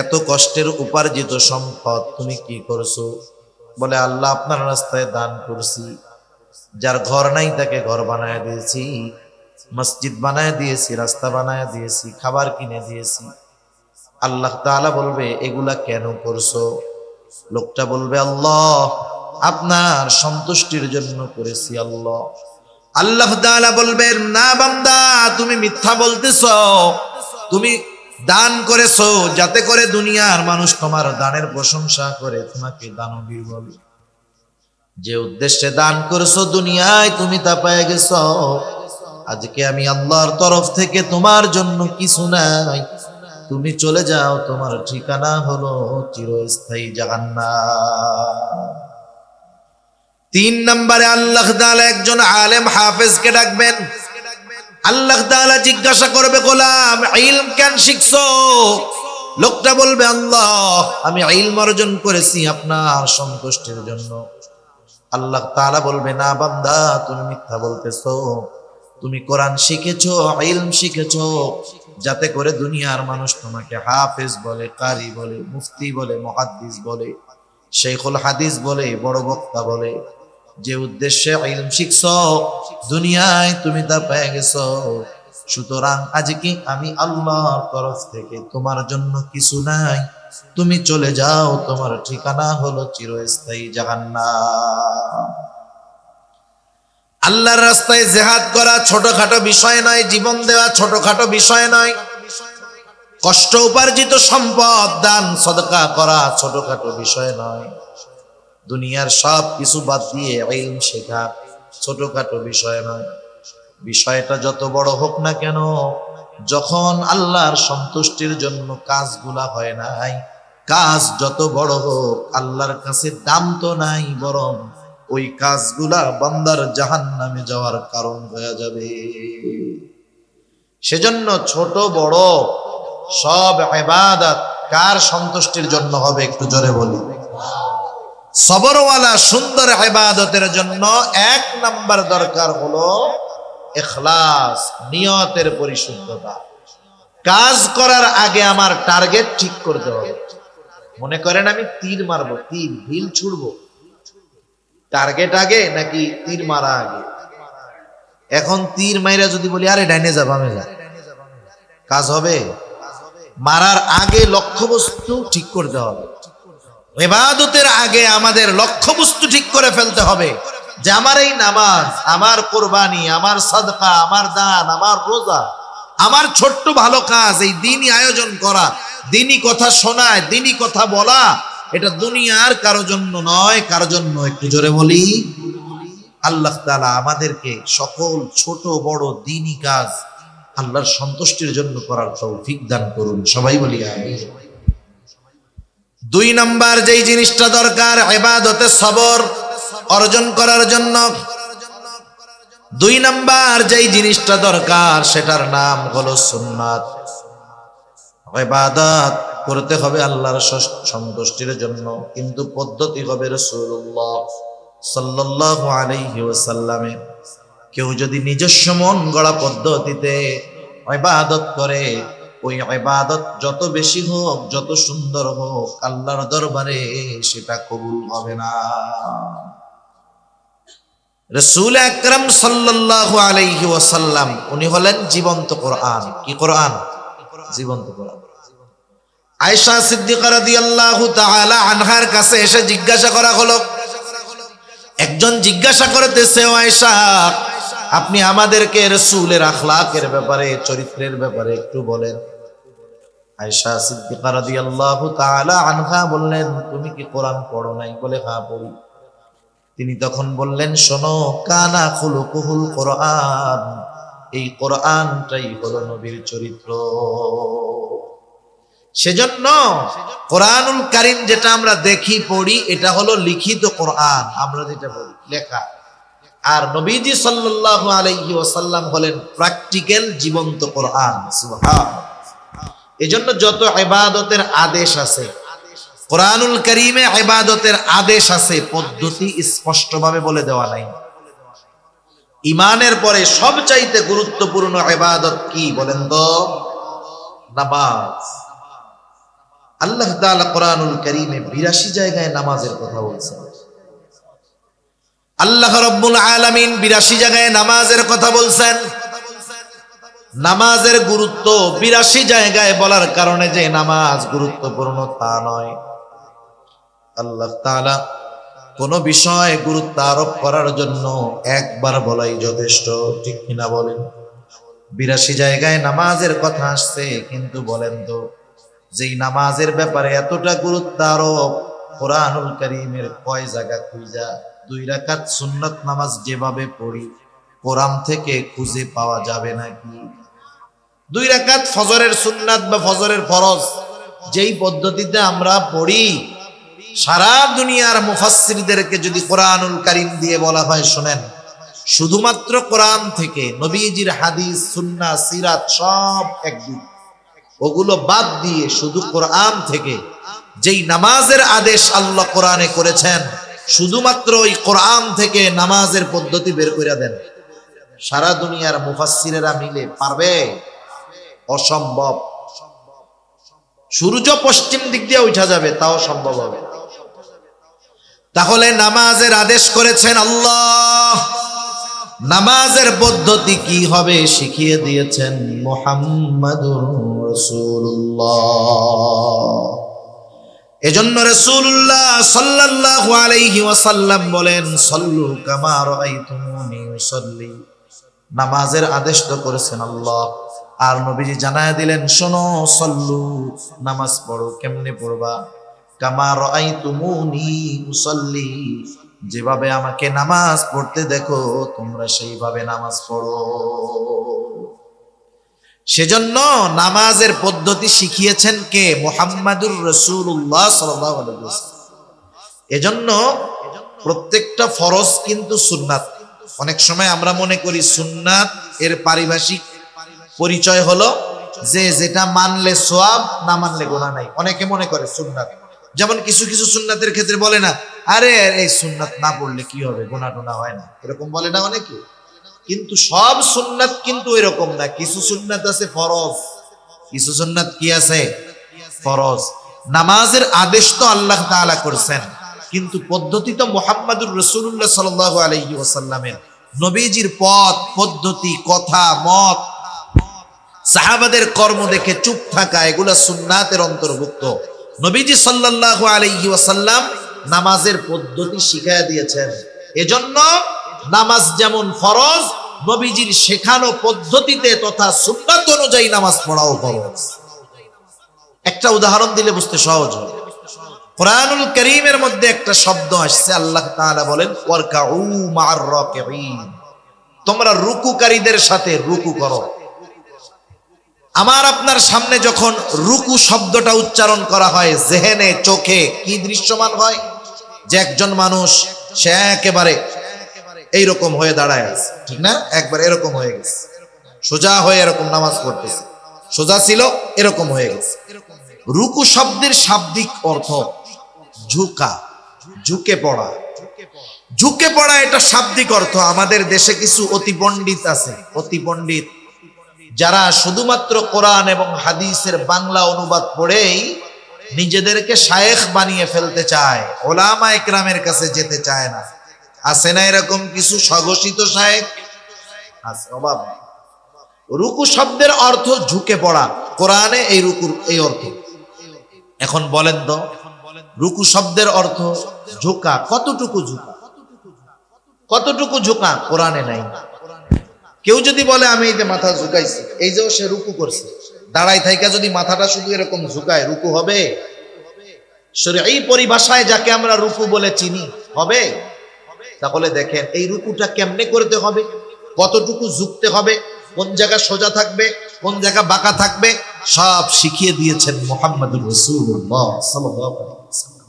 এত কষ্টের উপার্জিত সম্পদ তুমি কি করছো? বলে, আল্লাহ আপনার রাস্তায় দান করছি। যার ঘর নাই তাকে ঘর বানায় দিয়েছি, মসজিদ বানায় দিয়েছি, রাস্তা বানায় দিয়েছি, খাবার কিনে দিয়েছি। আল্লাহ তাআলা বলবে, এগুলা কেন করছো? লোকটা বলবে, আল্লাহ আপনার সন্তুষ্টির জন্য করেছি। আল্লাহ আল্লাহ তাআলা বলবেন, না বান্দা তুমি মিথ্যা বলতেছো, তুমি দান করেছো যাতে করে দুনিয়ার মানুষ তোমার দানের প্রশংসা করে, তোমাকে দানবীর বলে। যে উদ্দেশ্যে দান করেছো দুনিয়ায় তুমি তা পেয়ে গেছো। আজকে আমি আল্লাহর তরফ থেকে তোমার জন্য কিছু নাই, তুমি চলে যাও, তোমার ঠিকানা হলো চিরস্থায়ী জাহান্নাম। 3 নম্বরে আল্লাহ তাআলা একজন আলেম হাফেজকে ডাকবেন। আল্লাহ তাআলা জিজ্ঞাসা করবে, গোলাম ইলম কেন শিখছো? লোকটা বলবে, আল্লাহ আমি ইলম অর্জন করেছি আপনার সন্তুষ্টির জন্য। আল্লাহ তাআলা বলবে, না বান্দা তুমি মিথ্যা বলতেছো, তুমি কোরআন শিখেছো, ইলম শিখেছো যাতে করে দুনিয়ার মানুষ তোমাকে হাফেজ বলে, কারি বলে, মুফতি বলে, মুহাদ্দিস বলে, শাইখুল হাদিস বলে, বড় বক্তা বলে। যে উদ্দেশ্যে ইলম শিখছো দুনিয়ায় তুমি তা পেয়ে গেছো। সুতরাং আজকে আমি আল্লাহর তরফ থেকে তোমার জন্য কিছু নাই, তুমি চলে যাও, তোমার ঠিকানা হলো চিরস্থায়ী জাহান্নাম। আল্লাহর রাস্তায় জিহাদ করা ছোটখাটো বিষয় নয়, জীবন দেওয়া ছোটখাটো বিষয় নয়, কষ্ট উপার্জিত সম্পদ দান সদকা করা ছোটখাটো বিষয় নয়, দুনিয়ার সব কিছু বাদ দিয়ে ইলম শেখা ছোটখাটো বিষয় নয়। বিষয়টা যত বড় হোক না কেন, যখন আল্লাহর সন্তুষ্টির জন্য কাজগুলা হয় নাই, কাজ যত বড় হোক আল্লাহর কাছে দাম তো নাই, বরং ওই কাজগুলা বান্দার জাহান্নামে যাওয়ার কারণ হয়ে যাবে। সেজন্য ছোট বড় সব ইবাদত কার সন্তুষ্টির জন্য হবে? একটু জোরে বলি। সবরওয়ালা সুন্দর ইবাদতের জন্য 1 নাম্বার দরকার হলো ইখলাস, নিয়তের পরিশুদ্ধতা। কাজ করার আগে আমার টার্গেট ঠিক করতে হবে। মনে করেন আমি তীর মারবো, তীর ঢিল ছুড়বো, টার্গেট আগে নাকি তীর মারা আগে? এখন তীর মাইরা যদি বলি আরে ডাইনে যা বামে যা, কাজ হবে? মারার আগে লক্ষ্যবস্তু ঠিক করতে হবে। ইবাদতের আগে আমাদের লক্ষ্যবস্তু ঠিক করে ফেলতে হবে যে আমার এই নামাজ, আমার কোরবানি, আমার সাদকা, আমার দান, আমার রোজা, আমার ছোট্ট ভালো কাজ, এই দিনই আয়োজন করা, দিনই কথা শোনায়, দিনই কথা বলা, এটা দুনিয়ার কারো জন্য নয়, কারো জন্য, একটু জোরে বলি, আল্লাহ তাআলা আমাদেরকে সকল ছোট বড় দিনই কাজ আল্লাহর সন্তুষ্টির জন্য করার তৌফিক দান করুন, সবাই বলি আমিন। 2 নাম্বার যেই জিনিসটা দরকার ইবাদতে সবর অর্জন করার জন্য, 2 নাম্বার যেই জিনিসটা দরকার সেটার নাম হলো সুন্নাত। ইবাদত করতে হবে আল্লাহর সন্তুষ্টির জন্য, কিন্তু পদ্ধতি হবে রাসূলুল্লাহ সাল্লাল্লাহু আলাইহি ওয়াসাল্লামের। কেউ যদি নিজস্ব মন গড়া পদ্ধতিতে ইবাদত করে, ওই ইবাদত যত বেশি হোক, যত সুন্দর হোক, আল্লাহর দরবারে সেটা কবুল হবে না। রাসূল আকরাম সাল্লাল্লাহু আলাইহি ওয়াসাল্লাম উনি হলেন জীবন্ত কোরআন। কি কোরআন? জীবন্ত কোরআন। আয়েশা সিদ্দিকা রাদিয়াল্লাহু তাআলা আনহার কাছে এসে জিজ্ঞাসা করা হলো, একজন জিজ্ঞাসা করতেছে, ও আয়েশা, আপনি আমাদেরকে রাসূলের আখলাকের ব্যাপারে, চরিত্রের ব্যাপারে একটু বলেন। আয়েশা সিদ্দিকা রাদিয়াল্লাহু তাআলা আনহা বললেন, তুমি কি কোরআন পড়ো নাই? বলে হ্যাঁ পড়ি। তিনি তখন বললেন, শোনো, কানা খুলুকুহুল কোরআন, এই কোরআনটাই হলো নবীর চরিত্র। সেজন্য কোরআনুল কারীম যেটা আমরা দেখি পড়ি, এটা হলো লিখিত কোরআন, আমরা যেটা বলি লেখা। আর নবীজি সাল্লাল্লাহু আলাইহি ওয়াসাল্লাম হলেন প্র্যাকটিক্যাল জীবন্ত কোরআন। সুবহানাল্লাহ। এজন্য যত ইবাদতের আদেশ আছে কোরআনুল কারীমে, ইবাদতের আদেশ আছে, পদ্ধতি স্পষ্টভাবে বলে দেওয়া নাই। ঈমানের পরে সবচাইতে গুরুত্বপূর্ণ ইবাদত কি বলেন তো? নামাজ। আল্লাহ তাআলা কোরআনুল কারীমে 82 জায়গায় নামাজের কথা বলছেন। আল্লাহ রাব্বুল আলামিন 82 জায়গায় নামাজের কথা বলছেন। নামাজের গুরুত্ব 82 জায়গায় বলার কারণে যে নামাজ গুরুত্বপূর্ণ তা নয়। আল্লাহ তাআলা কোন বিষয়ে গুরুত্ব আরোপ করার জন্য একবার বলাই যথেষ্ট, ঠিক কিনা বলেন? 82 জায়গায় নামাজের কথা আসছে, কিন্তু বলেন তো যেই নামাজের ব্যাপারে এতটা গুরুত্ব আরোপ, কোরআনুল কারীমের কয় জায়গা খুঁজা 2 রাকাত সুন্নাত নামাজ যেভাবে পড়ি কোরআন থেকে খুঁজে পাওয়া যাবে নাকি? 2 রাকাত ফজরের সুন্নাত বা ফজরের ফরজ যেই পদ্ধতিতে আমরা পড়ি, সারা দুনিয়ার মুফাসসিরদেরকে যদি কোরআনুল কারীম দিয়ে বলা হয়, শুনেন, শুধুমাত্র কোরআন থেকে, নবীজির হাদিস, সুন্নাহ, সিরাত সব একদিন, ওগুলো বাদ দিয়ে শুধু কোরআন থেকে যেই নামাজের আদেশ আল্লাহ কোরআনে করেছেন, শুধুমাত্র ওই কোরআন থেকে নামাজের পদ্ধতি বের করে দেন, সারা দুনিয়ার মুফাসসিরেরা মিলে পারবে? অসম্ভব। সূর্য পশ্চিম দিক দিয়ে উঠা যাবে, তাও সম্ভব হবে। তাহলে নামাজের আদেশ করেছেন আল্লাহ, নামাজের পদ্ধতি কি হবে শিখিয়ে দিয়েছেন মুহাম্মাদুর রাসূলুল্লাহ। এজন্য রাসূলুল্লাহ সাল্লাল্লাহু আলাইহি ওয়াসাল্লাম বলেন, সাল্লু কামা রাআইতুমুনি উসাল্লি। নামাজের আদেশ তো করেছেন আল্লাহ, আর নবীজি জানায় দিলেন, শোনো, সাল্লু, নামাজ পড়ো। কেমনে পড়বা? কামা রাআইতুমুনি উসাল্লি, যেভাবে আমাকে নামাজ পড়তে দেখো তোমরা সেইভাবে নামাজ পড়ো। সেজন্য নামাজের পদ্ধতি শিখিয়েছেন কে? মুহাম্মাদুর রাসূলুল্লাহ সাল্লাল্লাহু আলাইহি ওয়াসাল্লাম। এজন্য প্রত্যেকটা ফরজ কিন্তু সুন্নাত। অনেক সময় আমরা মনে করি সুন্নাত এর পারিভাষিক পরিচয় হলো যে যেটা মানলে সওয়াব, না মানলে গুনাহ নাই। অনেকে মনে করে সুন্নাত, যেমন কিছু কিছু সুন্নাতের ক্ষেত্রে বলে না, আরে এই সুন্নাত না পড়লে কি হবে, গুনাহ টুনা হয় না, এরকম বলে না অনেকে। কিন্তু সব সুন্নাত কিন্তু এরকম না। কিছু সুন্নাত আছে ফরজ, কিছু সুন্নাত কি আছে? ফরজ। নামাজের আদেশ তো আল্লাহ তাআলা করেছেন, কিন্তু পদ্ধতি তো মুহাম্মদুর রাসূলুল্লাহ সাল্লাল্লাহু আলাইহি ওয়াসাল্লামের, নবীজির পথ পদ্ধতি কথা মত সাহাবাদের কর্ম দেখে চুপ থাকা, এগুলা সুন্নাতের অন্তর্ভুক্ত। নবীজি সাল্লাল্লাহু আলাইহি ওয়াসাল্লাম নামাজের পদ্ধতি শিখায়া দিয়েছেন। এজন্য নামাজ যেমন ফরজ, নবীজির শেখানো পদ্ধতিতে তথা সুন্নাত অনুযায়ী নামাজ পড়াও ফরজ। একটা উদাহরণ দিলে বুঝতে সহজ হবে। কোরআনুল কারীমের মধ্যে একটা শব্দ আসছে, আল্লাহ তাআলা বলেন ওয়ারকাউ মা'আর রাকিঈন, তোমরা রুকুকারীদের সাথে রুকু করো। আমার আপনার সামনে যখন রুকু শব্দটা উচ্চারণ করা হয়, জেহেনে চোখে কি দৃশ্যমান হয়? যে একজন মানুষ সে একেবারে এইরকম হয়ে দাঁড়ায় আছে, ঠিক না? একবার এরকম হয়ে গেছে, সোজা হয়ে এরকম নামাজ পড়তেছে, সোজা ছিল এরকম হয়ে গেছে। রুকু শব্দের শাব্দিক অর্থ ঝুঁকা, ঝুঁকে পড়া। ঝুঁকে পড়া এটা শাব্দিক অর্থ। আমাদের দেশে কিছু অতি পণ্ডিত আছে, অতি পণ্ডিত, যারা শুধুমাত্র কোরআন এবং হাদিসের বাংলা অনুবাদ পড়েই নিজেদেরকে শায়েখ বানিয়ে ফেলতে চায়, ওলামা ইকরামের কাছে যেতে চায় না। আছে না এরকম কিছু স্বঘোষিত শায়েখ? আছে, অভাব নেই। রুকু শব্দের অর্থ ঝুঁকে পড়া, কোরআনে এই রুকুর এই অর্থ। এখন বলেন তো, রুকু শব্দের অর্থ ঝুঁকা, কতটুকু ঝুঁকা? কতটুকু ঝুঁকা কোরআনে নাই। কেউ যদি বলে আমি এই যে মাথা ঝুঁকাইছি, এই যে সে রুকু করছে, দাঁড়াই থাইকা যদি মাথাটা শুধু এরকম ঝুঁকায়, রুকু হবে? এই পরিভাষায় যাকে আমরা রুকু বলে চিনি, হবে? তাহলে দেখেন এই রুকুটা কেমনে করতে হবে, কতটুকু ঝুঁকতে হবে, কোন জায়গা সোজা থাকবে, কোন জায়গা বাঁকা থাকবে, সব শিখিয়ে দিয়েছেন মুহাম্মদুর রাসূলুল্লাহ সাল্লাল্লাহু আলাইহি ওয়াসাল্লাম।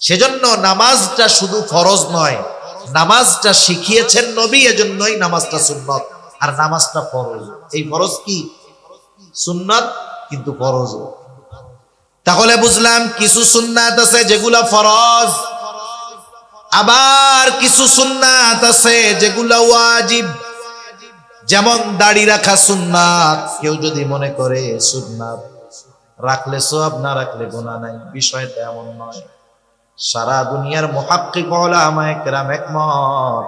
সেজন্য নামাজটা শুধু ফরজ নয়, নামাজটা শিখিয়েছেন নবী, এজন্যই নামাজটা সুন্নাত আর নামাজটা ফরজ। এই ফরজ কি সুন্নাত, কিন্তু ফরজ। তাহলে বুঝলাম কিছু সুন্নাত আছে যেগুলা ফরজ, আবার কিছু সুন্নাত আছে যেগুলা ওয়াজিব। যেমন দাড়ি রাখা সুন্নাত, কেউ যদি মনে করে সুন্নাত রাখলে সওয়াব, না রাখলে গুনাহ নাই, বিষয়টা এমন নয়। সারা দুনিয়ার মুহাক্কিক উলামায়ে কেরাম একমত,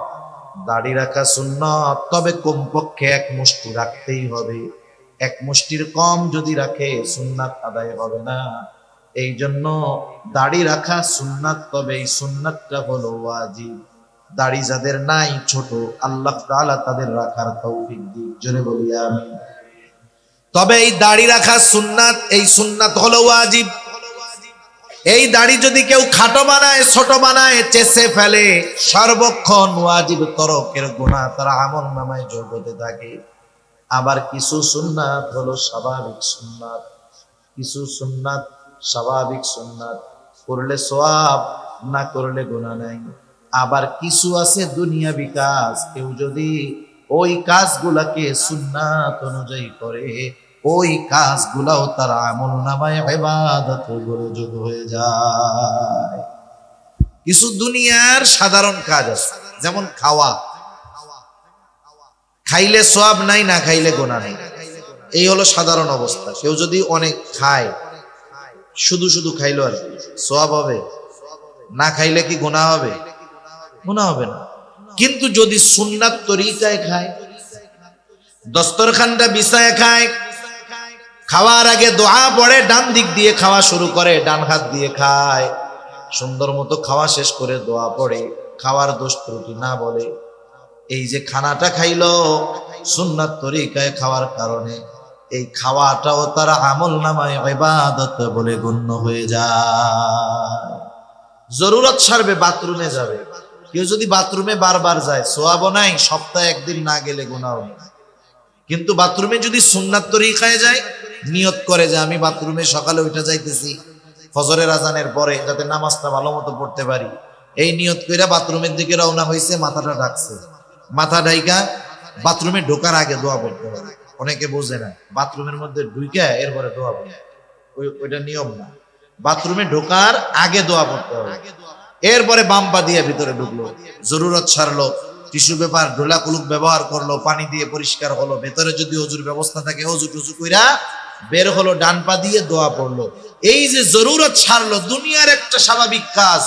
দাড়ি রাখা সুন্নাত, তবে কমপক্ষে এক মুষ্টি রাখতেই হবে। এক মুষ্টির কম যদি রাখে সুন্নাত আদায় হবে না। এই জন্য দাড়ি রাখা সুন্নাত, তবে এই সুন্নাতটা হলো ওয়াজিব। দাড়ি যাদের নাই ছোট, আল্লাহ তাআলা তাদের রাখার তৌফিক দিক, জোরে বলি আমিন। তবে এই দাড়ি রাখা সুন্নাত, এই সুন্নাত হলো ওয়াজিব। এই দাড়ি যদি কেউ খাটো বানায়, ছোট বানায়, চেঁচে ফেলে, সর্বক্ষণ ওয়াজিব তরকের গুনাহ তার আমলনামায় যোগ হতে থাকে। আবার কিছু সুন্নাত হলো স্বাভাবিক সুন্নাত, কিছু সুন্নাত স্বাভাবিক সুন্নাত, করলে সওয়াব, না করলে গুনাহ নাই। আবার কিছু আছে দুনিয়াবি কাজ, কেউ যদি ওই কাজগুলাকে সুন্নাত অনুযায়ী করে, ওই কাজগুলাও তার আমলনামায় ইবাদত যোগ হয়ে যায়। কিছু দুনিয়ার সাধারণ কাজ আছে, যেমন খাওয়া, খাইলে সওয়াব নাই, না খাইলে গুনাহ নাই, এই হলো সাধারণ অবস্থা। কেউ যদি অনেক খায়, শুধু শুধু খাইলো আর সওয়াব হবে? না খাইলে কি গুনাহ হবে? গুনাহ হবে না। কিন্তু যদি সুন্নাত তরিকায় খায়, দস্তরখানটা বিছায় খায়, খাওয়ার আগে দোয়া পড়ে, ডান দিক দিয়ে খাওয়া শুরু করে, ডান হাত দিয়ে খায়, সুন্দর মতো খাওয়া শেষ করে দোয়া পড়ে, খাওয়ার দোষ ত্রুটি না বলে, এই যে খানাটা খাইলো সুন্নাত তরিকায় খাওয়ার কারণে, এই খাওয়াটাও তার আমলনামায় ইবাদত বলে গণ্য হয়ে যায়। জরুরত সারবে, বাথরুমে যাবে, কেউ যদি বাথরুমে বারবার যায়, সওয়াবও নাই, সপ্তাহে একদিন না গেলে গুনাহ নেই। কিন্তু বাথরুমে যদি সুন্নাত তরিকায় যায়, নিয়ত করে যে আমি বাথরুমে সকালে উঠে যাইতেছি ফজরের আজানের পরে, যাতে নামাজটা ভালো মতো পড়তে পারি, এই নিয়ত কইরা বাথরুমের দিকে রওনা হয়েছে, মাথাটা ঢাকছে, মাথা ঢাইকা বাথরুমে ঢোকার আগে দোয়া পড়তে হবে। অনেকে বোঝে না, বাথরুমের মধ্যে ঢুইকা এরপরে দোয়া পড়ে, ওইটা নিয়ম না। বাথরুমে ঢোকার আগে দোয়া পড়তে হবে, এরপরে বাম পা দিয়ে ভিতরে ঢুকলো, জরুরত সারলো, টিস্যু পেপার ঢোলা কুলুক ব্যবহার করলো, পানি দিয়ে পরিষ্কার হলো, ভেতরে যদি ওযুর ব্যবস্থা থাকে ওযু টুজু কইরা বের হলো, ডান পা দিয়ে দোয়া পড়লো, এই যে জরুরত ছাড়লো, দুনিয়ার একটা স্বাভাবিক কাজ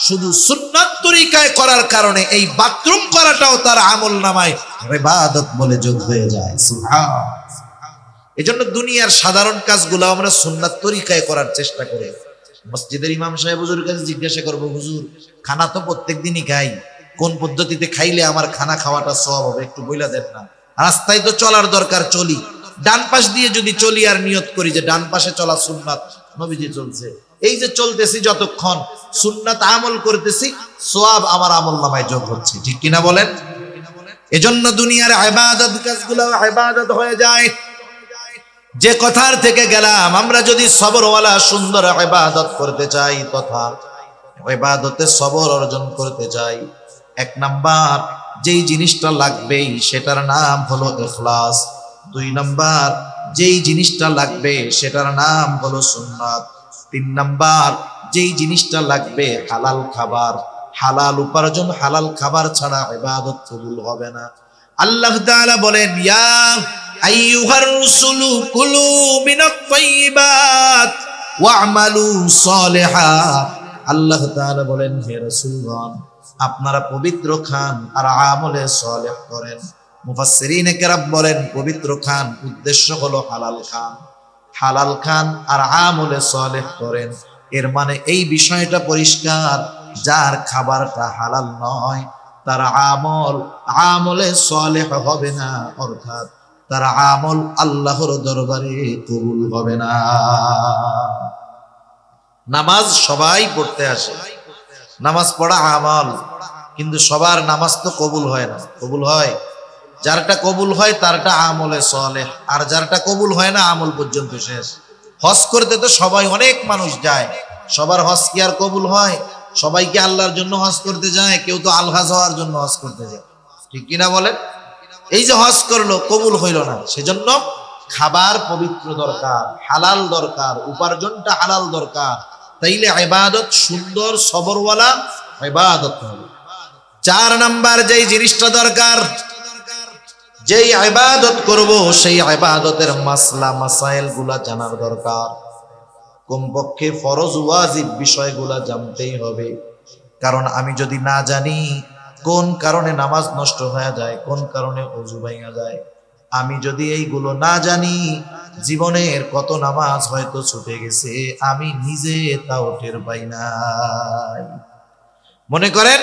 শুধু সুন্নাত তরিকায় করার কারণে এই বাথরুম করাটাও তার আমল নামায় ইবাদত বলে যোগ হয়ে যায়। সুবহান। এজন্য দুনিয়ার সাধারণ কাজগুলো আমরা সুন্নাত তরিকায় করার চেষ্টা করি। মসজিদের ইমাম সাহেব হুজুর কাছে জিজ্ঞাসা করবো, হুজুর খানা তো প্রত্যেক দিনই খাই, কোন পদ্ধতিতে খাইলে আমার খানা খাওয়াটা সওয়াব হবে একটু বইলা দেন না। রাস্তায় তো চলার দরকার, চলি, ডান পাশ দিয়ে যদি চলি আর নিয়ত করি যে ডান পাশে চলা সুন্নাত, নবীজি চলছে, এই যে চলতেছি যতক্ষণ সুন্নাত আমল করতেছি, সওয়াব আমার আমলনামায় যোগ হচ্ছে, ঠিক কিনা বলেন? এজন্য দুনিয়ার ইবাদত কাজগুলো ইবাদত হয়ে যায়। যে কথার থেকে গেলাম, আমরা যদি সবরওয়ালা সুন্দর ইবাদত করতে চাই তথা ইবাদতে সবর অর্জন করতে চাই, এক নাম্বার যেই জিনিসটা লাগবেই সেটার নাম হলো ইখলাস। দুই নাম্বার যেই জিনিসটা লাগবে সেটার নাম হলো সুন্নাত। তিন নাম্বার যেই জিনিসটা লাগবে হালাল খাবার, হালাল উপার্জন, হালাল খাবার ছাড়া ইবাদত কবুল হবে না। আল্লাহ তাআলা বলেন, ইয়া আইয়ুহার রাসূলু কুলু মিনাত তাইয়্যিবাত ওয়া'মালু সালিহান। আল্লাহ তাআলা বলেন, হে রাসূলগণ, আপনারা পবিত্র খান আর আমলে সালেহ করেন। মুফাসসিরিনে কেরাম বলেন, পবিত্র খান উদ্দেশ্য হলো হালাল খান, হালাল খান আর আমলে সালেহ করেন। এর মানে এই বিষয়টা পরিষ্কার, যার খাবারটা হালাল নয় তার আমলে সালেহ হবে না, অর্থাৎ তার আমল আল্লাহর দরবারে কবুল হবে না। নামাজ সবাই পড়তে আসে, নামাজ পড়া আমল, কিন্তু সবার নামাজ তো কবুল হয় না। কবুল হয় যারটা কবুল হয় তারটা আমলে সালেহ, আর যারটা কবুল হয় না আমল পর্যন্ত শেষ। হজ করতে তো সবাই, অনেক মানুষ যায়, সবার হজ কি আর কবুল হয়? সবাই কি আল্লাহর জন্য হজ করতে যায়? কেউ তো আলহাজ হওয়ার জন্য হজ করতে যায়, ঠিক কিনা বলেন? এই যে হজ করলো, কবুল হইল না, সেজন্য খাবার পবিত্র দরকার, হালাল দরকার, উপার্জনটা হালাল দরকার, তাইলে ইবাদত সুন্দর সবরওয়ালা ইবাদত হবে। চার নাম্বার যেই জিনিসটা দরকার, যেই ইবাদত করব সেই ইবাদতের মাসলা মাসাইল গুলা জানার দরকার। কমপক্ষে ফরজ ওয়াজিব বিষয়গুলা জানতেই হবে, কারণ আমি যদি না জানি কোন কারণে নামাজ নষ্ট হয়ে যায়, কোন কারণে ওযু ভাঙা যায়, আমি যদি এইগুলো না জানি, জীবনের কত নামাজ হয়তো ছুটে গেছে, আমি নিজে তাও টের পাই নাই। মনে করেন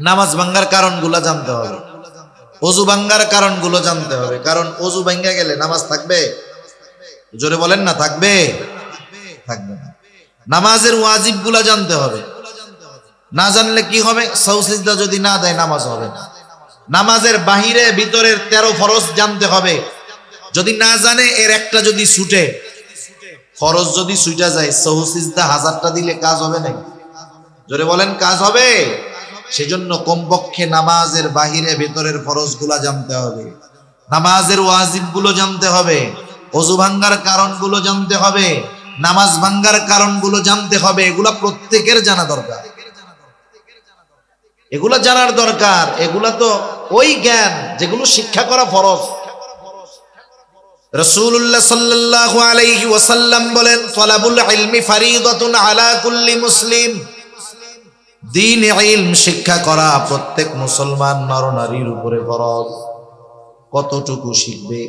নামাজ ভাঙ্গার কারণগুলো জানতে হবে, ওযু ভাঙ্গার কারণগুলো জানতে হবে, কারণ ওযু ভাঙ্গা গেলে নামাজ থাকবে? জোরে বলেন না, থাকবে? থাকবে না। নামাজের ওয়াজিব গুলা জানতে হবে, না জানলে কি হবে? সাউ সিজদা যদি না দেয় নামাজ হবে না। নামাজের বাহিরে ভিতরের 13 ফরজ জানতে হবে, যদি না জানে এর একটা যদি ছুটে, ফরজ যদি ছুটা যায়, সাউ সিজদা 1000টা দিলে কাজ হবে নাকি? জোরে বলেন, কাজ হবে? সেজন্য কমপক্ষে নামাজের বাহিরে ভিতরের ফরজ গুলা জানতে হবে, নামাজের ওয়াজিব গুলো জানতে হবে, ওযু ভাঙ্গার কারণগুলো জানতে হবে, নামাজ ভাঙ্গার কারণগুলো জানতে হবে। এগুলা প্রত্যেকের জানা দরকার, এগুলা জানার দরকার। এগুলা তো ওই জ্ঞান যেগুলো শিক্ষা করা ফরজ। রাসূলুল্লাহ সাল্লাল্লাহু আলাইহি ওয়াসাল্লাম বলেন, তালাবুল ইলমি ফারিদাতুন আলা কুল্লি মুসলিম। দ্বীন ইলম শিক্ষা করা প্রত্যেক মুসলমান নরনারীর উপরে ফরজ। কতটুকু শিখবে?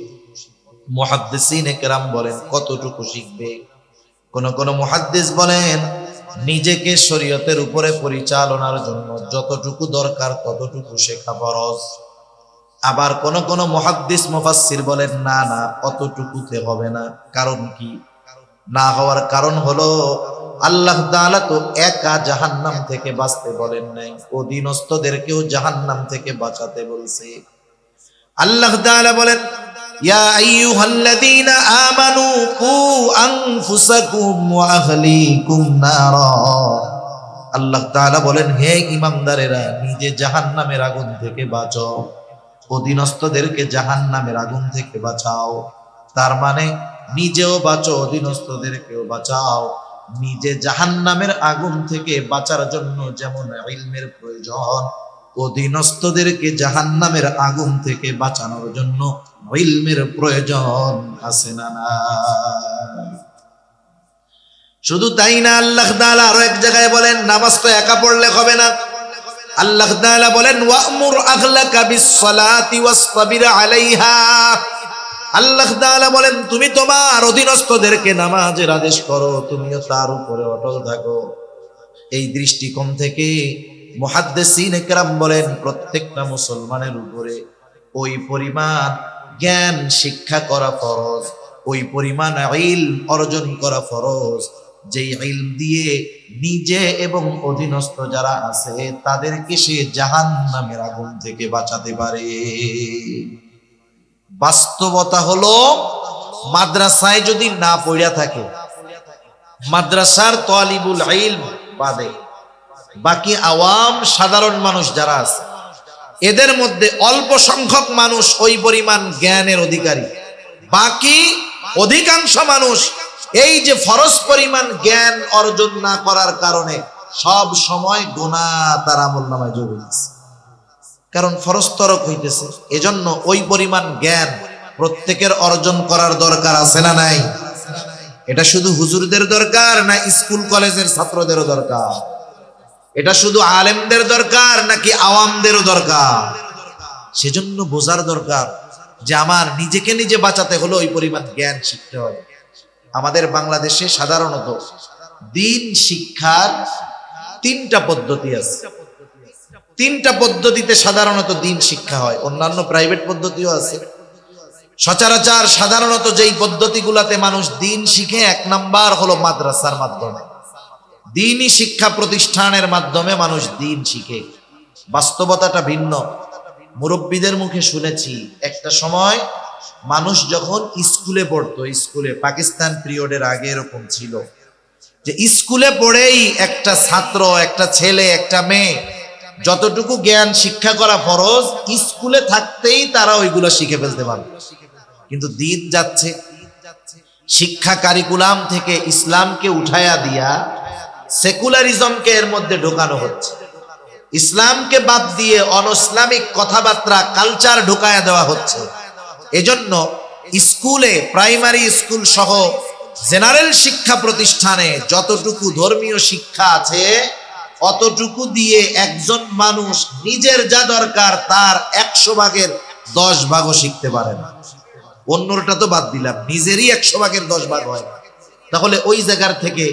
মুহাদ্দিসিনে কেরাম বলেন কতটুকু শিখবে। কোন মুহাদ্দিস বলেন নিজেকে শরীয়তের উপরে পরিচালনার জন্য যতটুকু দরকার ততটুকু শেখা ফরজ। আবার কোন মুহাদ্দিস মুফাসসির বলেন না না, অতটুকুতে হবে না। কারণ কি? না হওয়ার কারণ হলো আল্লাহ তাআলা তো একা জাহান্নাম থেকে বাঁচতে বলেন নাই, অধীনস্থদেরকেও জাহান্নাম থেকে বাঁচাতে বলছে। আল্লাহ তাআলা বলেন, ইয়া আইয়ুহাল্লাযীনা আমানু কু আনফুসাকুম ওয়া আহলিকুম নারা। আল্লাহ তাআলা বলেন, হে ঈমানদারেরা, নিজে জাহান্নামের আগুন থেকে বাঁচাও, অধীনস্থদেরকে জাহান্নামের আগুন থেকে বাঁচাও। তার মানে নিজেও বাঁচো, অধীনস্থদেরকেও বাঁচাও। নিজে জাহান্নামের আগুন থেকে বাঁচার জন্য যেমন ইলমের প্রয়োজন, অধীনস্থদেরকে জাহান্নামের আগুন থেকে বাঁচানোর জন্য ইলমের প্রয়োজন আছে না? শুধু তাই না, আল্লাহ তাআলা আরো এক জায়গায় বলেন নামাজ তো একা পড়লে হবে না। আল্লাহ তাআলা বলেন ওয়া'মুর আহলাকা বিস-সালাতি ওয়াসতাবির আলাইহা। আল্লাহ তাআলা বলেন তুমি তোমার অধীনস্থদেরকে নামাজের আদেশ করো, তুমিও তার উপরে অটল থাকো। এই দৃষ্টিকোণ থেকে মুহাদ্দিসিন ইকরাম বলেন প্রত্যেকটা মুসলমানের উপরে ওই পরিমাণ জ্ঞান শিক্ষা করা ফরজ, ওই পরিমাণ ইলম অর্জন করা ফরজ, যেই ইলম দিয়ে নিজে এবং অধীনস্থ যারা আছে তাদেরকে সে জাহান্নামের আগুন থেকে বাঁচাতে পারে। বাস্তবতা হলো মাদ্রাসায় যদি না পড়িয়া থাকে, মাদ্রাসার তালিবুল ইলম বাদে বাকি আওয়াম সাধারণ মানুষ যারা আছে এদের মধ্যে অল্প সংখ্যক মানুষ ওই পরিমাণ জ্ঞানের অধিকারী, বাকি অধিকাংশ মানুষ এই যে ফরজ পরিমাণ জ্ঞান অর্জন না করার কারণে সব সময় গুনাহ তার আমলনামায় যোগ হইতেছে, কারণ ফরজ তরক হইতেছে। এজন্য ওই পরিমাণ জ্ঞান প্রত্যেকের অর্জন করার দরকার আছে না নাই? এটা শুধু হুজুরদের দরকার না স্কুল কলেজের ছাত্রদেরও দরকার? এটা শুধু আলেমদের দরকার নাকি আওয়ামদেরও দরকার? সেজন্য বোঝার দরকার যে আমার নিজেকে নিজে বাঁচাতে হলে ওই পরিমাণ জ্ঞান শিখতে হবে। আমাদের বাংলাদেশে সাধারণত দিন শিক্ষার তিনটা পদ্ধতি আছে। তিনটা পদ্ধতিতে সাধারণত দিন শিক্ষা হয়, অন্যান্য প্রাইভেট পদ্ধতিও আছে। সচরাচর সাধারণত যেই পদ্ধতিগুলোতে মানুষ দিন শিখে, এক নাম্বার হলো মাদ্রাসার মাধ্যমে, দ্বীনি শিক্ষা প্রতিষ্ঠানের মাধ্যমে মানুষ দিন শিখে। বাস্তবতাটা ভিন্ন। মুরব্বীদের মুখে শুনেছি একটা সময় মানুষ যখন স্কুলে পড়তো, স্কুলে পাকিস্তান পিরিয়ডের আগে এরকম ছিল যে স্কুলে পড়েই একটা ছাত্র, একটা ছেলে, একটা মেয়ে যতটুকু জ্ঞান শিক্ষা করা ফরজ স্কুলে থাকতেই তারা ওইগুলো শিখে ফেলতে পারে। কিন্তু দিন যাচ্ছে, শিক্ষা কারিকুলাম থেকে ইসলামকে উঠায়া দিয়া সেকুলারিজমকে এর মধ্যে ঢোকানো হচ্ছে, ইসলামকে বাদ দিয়ে অনইসলামিক কথাবার্তা কালচার ঢোকায়া দেওয়া হচ্ছে। এজন্য স্কুলে, প্রাইমারি স্কুল সহ জেনারেল শিক্ষা প্রতিষ্ঠানে যতটুকু ধর্মীয় শিক্ষা আছে অতটুকু দিয়ে একজন মানুষ নিজের যা দরকার তার 100 ভাগের 10 ভাগও শিখতে পারে না। অন্যটা তো বাদ দিলাম, নিজেরই 100 ভাগের 10 ভাগ হয় না। তাহলে ওই জায়গার থেকে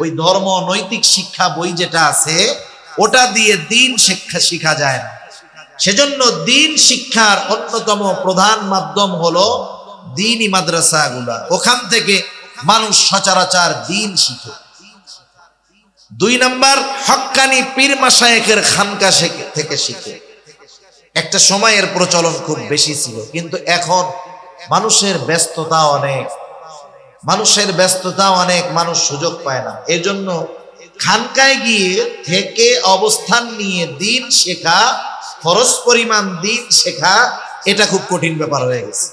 ওই ধর্ম নৈতিক শিক্ষা বই যেটা আছে ওটা দিয়ে দিন শিক্ষা শিখা যায় না। সেজন্য দিন শিক্ষার অন্যতম প্রধান মাধ্যম হলো দ্বীনি মাদ্রাসাগুলা। ওখান থেকে মানুষ সচরাচর দিন শিখে। 2 নাম্বার হক্কানি পীর মাশায়েখের খানকা থেকে শিখে। একটা সময়ের প্রচলন খুব বেশি ছিল, কিন্তু এখন মানুষের ব্যস্ততা অনেক, মানুষ সুযোগ পায় না। এজন্য খানকায় গিয়ে থেকে অবস্থান নিয়ে দিন শেখা, ফরজ পরিমাণ দিন শেখা, এটা খুব কঠিন ব্যাপার হয়ে গেছে।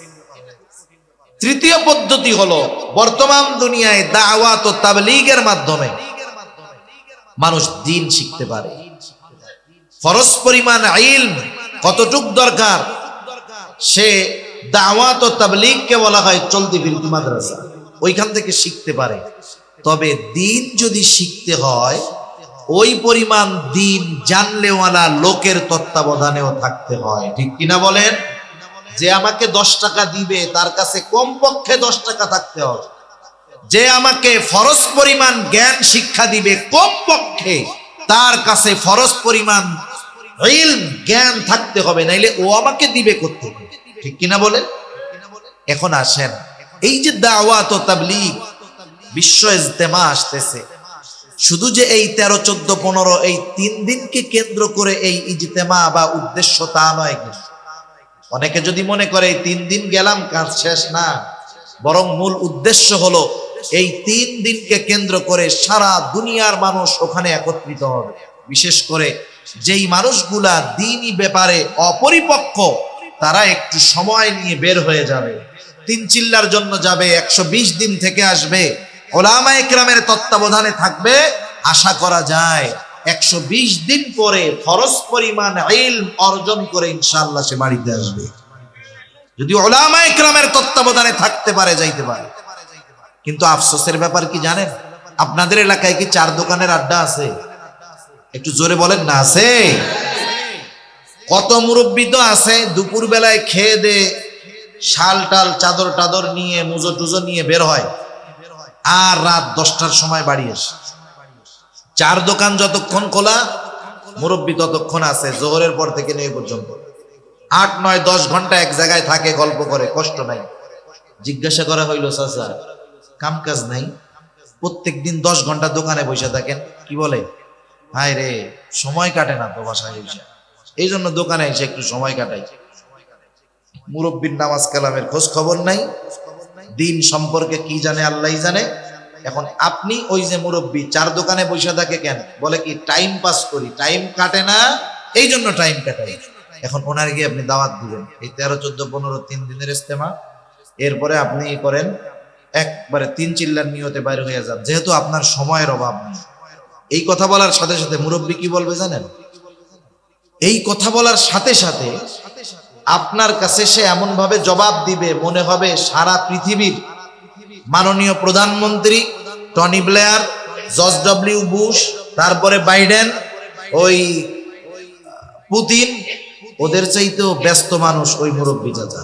তৃতীয় পদ্ধতি হলো বর্তমান দুনিয়ায় দাওয়াত ও তাবলীগের মাধ্যমে মানুষ দিন শিখতে পারে। ফরজ পরিমাণ ইলম কতটুক দরকার সে দাওয়াত ও তাবলীগকে বলা হয় চলতি ফিরতি মাদ্রাসা, ওইখান থেকে শিখতে পারে। তবে দিন যদি শিখতে হয় ওই পরিমাণ দিন জানলেওয়ালা লোকের তত্ত্বাবধানেও থাকতে হয়, ঠিক কিনা বলেন? যে আমাকে 10 টাকা দিবে তার কাছে কমপক্ষে 10 টাকা থাকতে হবে। যে আমাকে ফরজ পরিমাণ জ্ঞান শিক্ষা দিবে কমপক্ষে তার কাছে ফরজ পরিমাণ ইলম জ্ঞান থাকতে হবে, নাইলে ও আমাকে দিবে করতে, ঠিক কিনা বলেন? এখন আসেন, এই যে দাওয়াত ও তাবলীগ বিশ্ব ইজতেমা আসতেছে, শুধু যে এই 13, 14, 15 এই 3 দিনকে কেন্দ্র করে এই ইজতেমা বা উদ্দেশ্য তা নয়। অনেকে যদি মনে করে এই 3 দিন গেলাম কাজ শেষ, না, বরং মূল উদ্দেশ্য হলো এই 3 দিনকে কেন্দ্র করে সারা দুনিয়ার মানুষ ওখানে একত্রিত হবে। বিশেষ করে যেই মানুষগুলা দ্বীনি ব্যাপারে অপরিপক্ক তারা একটু সময় নিয়ে বের হয়ে যাবে, 3 চিল্লার জন্য যাবে, 120 দিন থেকে আসবে, উলামায়ে কেরামের তত্ত্বাবধানে থাকবে। আশা করা যায় 120 দিন পরে ফরজ পরিমাণ ইলম অর্জন করে ইনশাআল্লাহ সে বাড়িতে আসবে, যদি উলামায়ে কেরামের তত্ত্বাবধানে থাকতে পারে, যাইতে পারে। কিন্তু আফসোসের ব্যাপার কি জানেন? আপনাদের এলাকায় কি চার দোকানের আড্ডা আছে? একটু জোরে বলেন না, আছে? কত মুরব্বী তো আছে দুপুর বেলায় খেয়ে দে শাল টাল চাদর টাদর নিয়ে মুজো টুজো নিয়ে বের হয়, আর রাত 10টার সময় বাড়ি আসে। চার দোকান যতক্ষণ খোলা মুরব্বী ততক্ষণ আছে, জোহরের পর থেকে নিয়ে পর্যন্ত 8, 9, 10 ঘন্টা এক জায়গায় থাকে, গল্প করে, কষ্ট নাই। জিজ্ঞাসা করা হইল, চাচা কাম কাজ নাই, প্রত্যেকদিন 10 ঘন্টা দোকানে বসে থাকেন, কি বলে? হায় রে, সময় কাটে না তো বাসায় বসে, এই জন্য দোকানে এসে একটু সময় কাটাই। মুরব্বীর নামাজ কালামের খোঁজ খবর নাই, দিন সম্পর্কে কি জানে আল্লাহই জানে। এখন আপনি ওই যে মুরব্বী চার দোকানে বসে থাকে কেন? বলে কি টাইম পাস করি, টাইম কাটে না, এই জন্য টাইম কাটাই। এখন ওনার গিয়ে আপনি দাওয়াত দিবেন, এই 13, 14, 15 3 দিনের ইস্তেমা, এরপরে আপনি করেন একবারে 3 চিল্লার নিয়তে বাইরে হয়ে যান, যেহেতু আপনার সময়ের অভাব নেই। এই কথা বলার সাথে সাথে মুরব্বী কি বলবে জানেন? এই কথা বলার সাথে সাথে আপনার কাছে সে এমন ভাবে জবাব দিবে, মনে হবে সারা পৃথিবীর মাননীয় প্রধানমন্ত্রী Tony Blair, George W Bush, তারপরে বাইডেন, ওই পুতিন, ওদের চাইতেও ব্যস্ত মানুষ ওই মুরব্বী চাচা।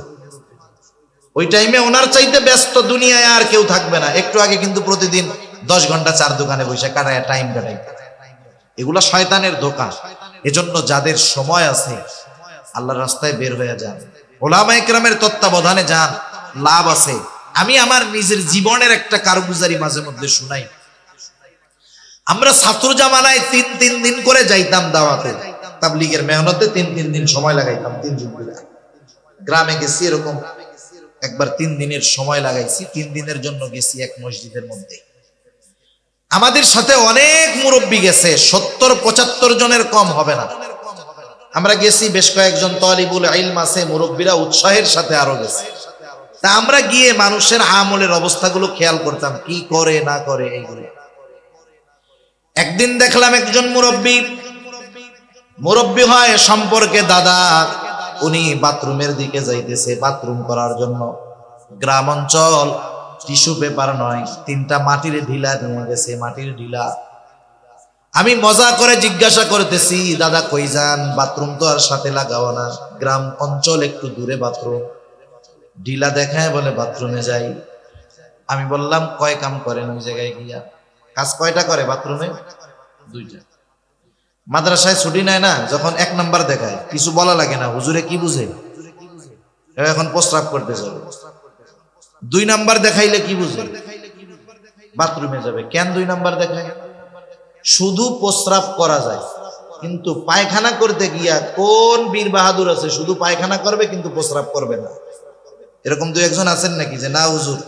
ওই টাইমে ওনার চাইতে ব্যস্ত দুনিয়ায় আর কেউ থাকবে না। একটু আগে কিন্তু প্রতিদিন 10 ঘন্টা চার দোকানে বসে কাটায়, টাইম কাটায়। এগুলা শয়তানের ধোঁকা। এজন্য যাদের সময় আছে আল্লাহর রাস্তায় বের হয়ে যান, ওলামায়ে কেরামের তত্ত্বাবধানে যান, লাভ আছে। আমি আমার নিজের জীবনের একটা কারগুজারি মাঝে মধ্যে শুনাই। আমরা ছাত্র জামানায় 3 দিন করে যাইতাম দাওয়াতে, তাবলীগের মেহনতে 3 দিন সময় লাগাইতাম। 3 দিন গ্রামে গেছি, এরকম একবার 3 দিনের সময় লাগাইছি। 3 দিনের জন্য গেছি এক মসজিদের মধ্যে। আমাদের সাথে অনেক মুরব্বী গেছে, 70-75 জনের কম হবে না। আমরা গেছি, বেশ কয়েকজন তালিবুল ইলম আছে, মুরব্বীরা উৎসাহের সাথে আরো গেছে। তা আমরা গিয়ে মানুষের আমলের অবস্থাগুলো খেয়াল করতাম, কি করে না করে এইগুলো। একদিন দেখলাম একজন মুরব্বী হয় সম্পর্কে দাদা, উনি বাথরুমের দিকে যাইতেছে বাথরুম করার জন্য। গ্রাম অঞ্চল, টিস্যু পেপার নয়, 3টা মাটির ঢিলা নিয়ে গেছে, মাটির ঢিলা। আমি মজা করে জিজ্ঞাসা করতেছি, দাদা কই যান? বাথরুম তো আর সাথে লাগাও না, গ্রাম অঞ্চল, একটু দূরে বাথরুম। ঢিলা দেখায় বলে বাথরুমে যাই। আমি বললাম কয় কাম করেন ওই জায়গায় গিয়া? কাজ কয়টা করে বাথরুমে? 2টা। মাদ্রাসায় ছুটি নেয় না, যখন 1 নাম্বার দেখায় কিছু বলা লাগে না, হুজুরে কি বুঝে, এখন প্রস্রাব করতে যাবে। 2 নাম্বার দেখাইলে কি বুঝে? বাথরুমে যাবে। কেন 2 নাম্বার দেখায়? শুধু প্রস্রাব করা যায়, কিন্তু পায়খানা করতে গিয়া কোন বীর বাহাদুর আছে শুধু পায়খানা করবে কিন্তু প্রস্রাব করবে না? এরকম 2-1 জন আছেন নাকি যে না হুজুর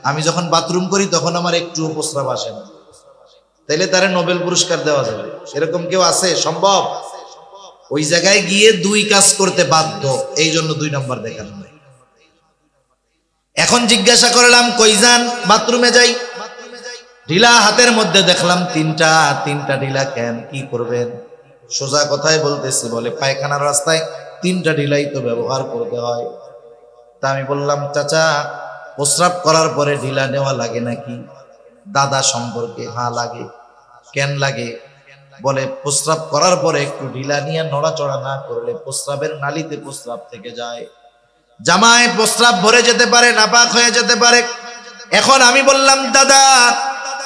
আমি যখন বাথরুম করি তখন আমার একটুও প্রস্রাব আসে না? তাইলে তারে নোবেল পুরস্কার দেওয়া যাবে। এরকম কেউ আছে? সম্ভব? ওই জায়গায় গিয়ে 2 কাজ করতে বাধ্য, এই জন্য 2 নাম্বার দেখানো হয়। এখন জিজ্ঞাসা করলাম কই যান? বাথরুমে যাই। ঢিলা হাতের মধ্যে দেখলাম 3টা ঢিলা। কেন, কি করবেন? সোজা কথাই বলতেছি, বলে পায়খানার রাস্তায় 3টা ঢিলাই তো ব্যবহার করতে হয়। তা আমি বললাম চাচা প্রস্রাব করার পরে ঢিলা নেওয়া লাগে নাকি? দাদা সম্পর্কে, হ্যাঁ লাগে। কেন লাগে? বলে প্রস্রাব করার পরে একটু ঢিলা নিয়ে নড়াচড়া না করলে প্রস্রাবের নালীতে প্রস্রাব থেকে যায়, জামায় প্রস্রাব ভরে যেতে পারে, নাপাক হয়ে যেতে পারে। এখন আমি বললাম দাদা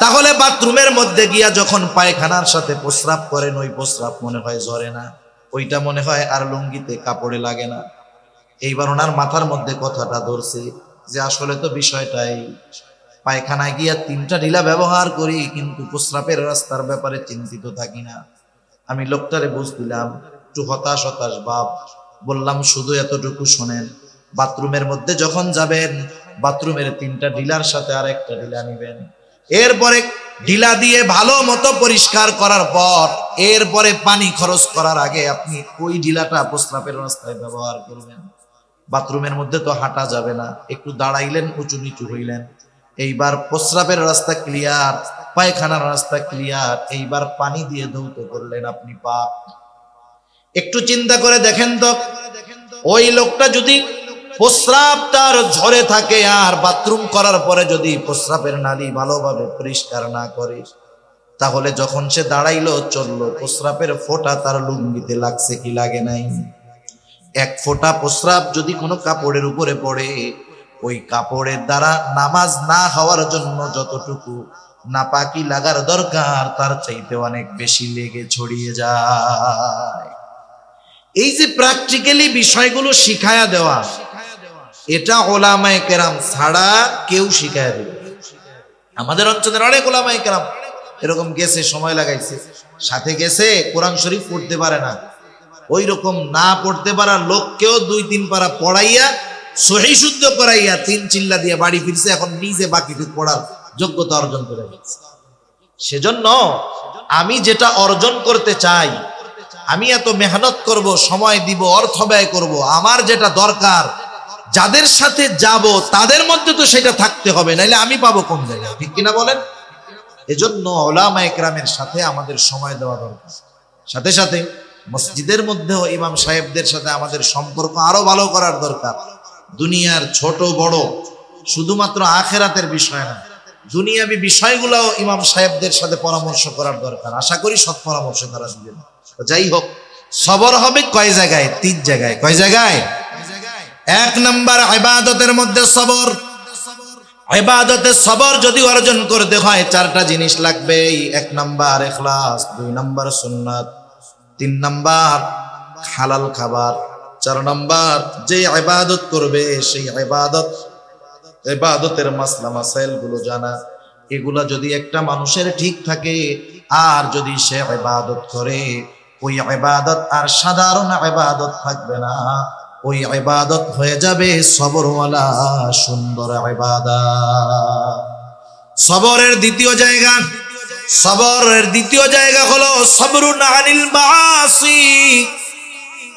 তাহলে বাথরুমের মধ্যে গিয়া যখন পায়খানার সাথে প্রস্রাব করেন, ওই প্রস্রাব মনে হয় ঝরে না, ওইটা মনে হয় আর লুঙ্গিতে কাপড়ে লাগে না। এইবার ওনার মাথার মধ্যে কথাটা ধরছে যে আসলে তো বিষয়টাই, পায়খানায় গিয়া 3টা ঢিলা ব্যবহার করি কিন্তু প্রস্রাবের রাস্তার ব্যাপারে চিন্তিত থাকি না। আমি লোকটারে বুঝ দিলাম, একটু হতাশ ভাব। বললাম শুধু এতটুকু শোনেন, বাথরুমের মধ্যে যখন যাবেন বাথরুমের 3টা ঢিলার সাথে আর একটা ঢিলা নিবেন, এরপরে ঢিলা দিয়ে ভালো মতো পরিষ্কার করার পর এরপরে পানি খরচ করার আগে আপনি ওই ঢিলাটা প্রস্রাবের রাস্তায় ব্যবহার করবেন। বাথরুমের মধ্যে তো হাঁটা যাবে না, একটু দাঁড়াইলেন, উঁচু নিচু হইলেন, এইবার প্রস্রাবের রাস্তা ক্লিয়ার, পায়খানার রাস্তা ক্লিয়ার, এইবার পানি দিয়ে ধৌত করলেন আপনি পা। একটু চিন্তা করে দেখেন তো, ওই লোকটা যদি প্রস্রাব তার ঝরে থাকে, আর বাথরুম করার পরে যদি প্রস্রাবের নালী ভালোভাবে পরিষ্কার না করে, তাহলে যখন সে দাঁড়াইলো চললো, প্রস্রাবের ফোঁটা তার লুঙ্গিতে লাগছে কি লাগে নাই? এক ফোঁটা প্রস্রাব যদি কোনো কাপড়ের উপরে পড়ে, ওই কাপড়ের দ্বারা নামাজ না হওয়ার জন্য যতটুকু নাপাকি লাগার দরকার, তার চাইতে অনেক বেশি লেগে ছড়িয়ে যায়। এই যে প্র্যাকটিক্যালি বিষয়গুলো শিখায়া দেওয়া, এটা ওলামায়ে কেরাম ছাড়া কেউ শিখায়া দেবে। আমাদের অঞ্চলের অনেক ওলামায়ে কেরাম এরকম গেছে, সময় লাগাইছে, সাথে গেছে, কোরআন শরীফ পড়তে পারে না, ওই রকম না পড়তে পারা লোককেও 2-3 পারা পড়াইয়া সহি শুদ্ধ করাইয়া 3 চিল্লা দিয়ে বাড়ি ফিরছে, এখন নিজে বাকিটুক পড়ার যোগ্যতা অর্জন করে গেছে। সেজন্য আমি যেটা অর্জন করতে চাই, আমি এত মেহনত করব, সময় দিব, অর্থ ব্যয় করব, আমার যেটা দরকার, যাদের সাথে যাব তাদের মধ্যে তো সেটা থাকতে হবে, নাইলে আমি পাবো কোন জায়গায়? ঠিক কিনা বলেন? এজন্য উলামায়ে কেরামের সাথে আমাদের সময় দেওয়া দরকার। সাথে সাথে মসজিদের মধ্যেও ইমাম সাহেবদের সাথে আমাদের সম্পর্ক আরো ভালো করার দরকার। দুনিয়ার ছোট বড় শুধুমাত্র আখেরাতের বিষয় না, দুনিয়াবী বিষয়গুলোও ইমাম সাহেবদের সাথে পরামর্শ করার দরকার। আশা করি সৎ পরামর্শ তারা দিবেন। যাই হোক, সবর হবে কয় জায়গায়? 3 জায়গায়। কয় জায়গায়? 1 নাম্বার ইবাদতের মধ্যে সবর। ইবাদতে সবর যদি অর্জন করতে হয় 4টা জিনিস লাগবে। 1 নাম্বার ইখলাস, 2 নাম্বার সুন্নাত, 3 নাম্বার হালাল খাবার, 4 নাম্বার যে ইবাদত করবে সেই ইবাদতের মাসলা মাসাইল গুলো জানা। এগুলা যদি একটা মানুষের ঠিক থাকে, আর যদি সে ইবাদত করে, ওই ইবাদত আর সাধারণ ইবাদত থাকবে না, ওই ইবাদত হয়ে যাবে সবরওয়ালা সুন্দর ইবাদত। সবরের দ্বিতীয় জায়গা হলো সবরুন আনিল মাআসি,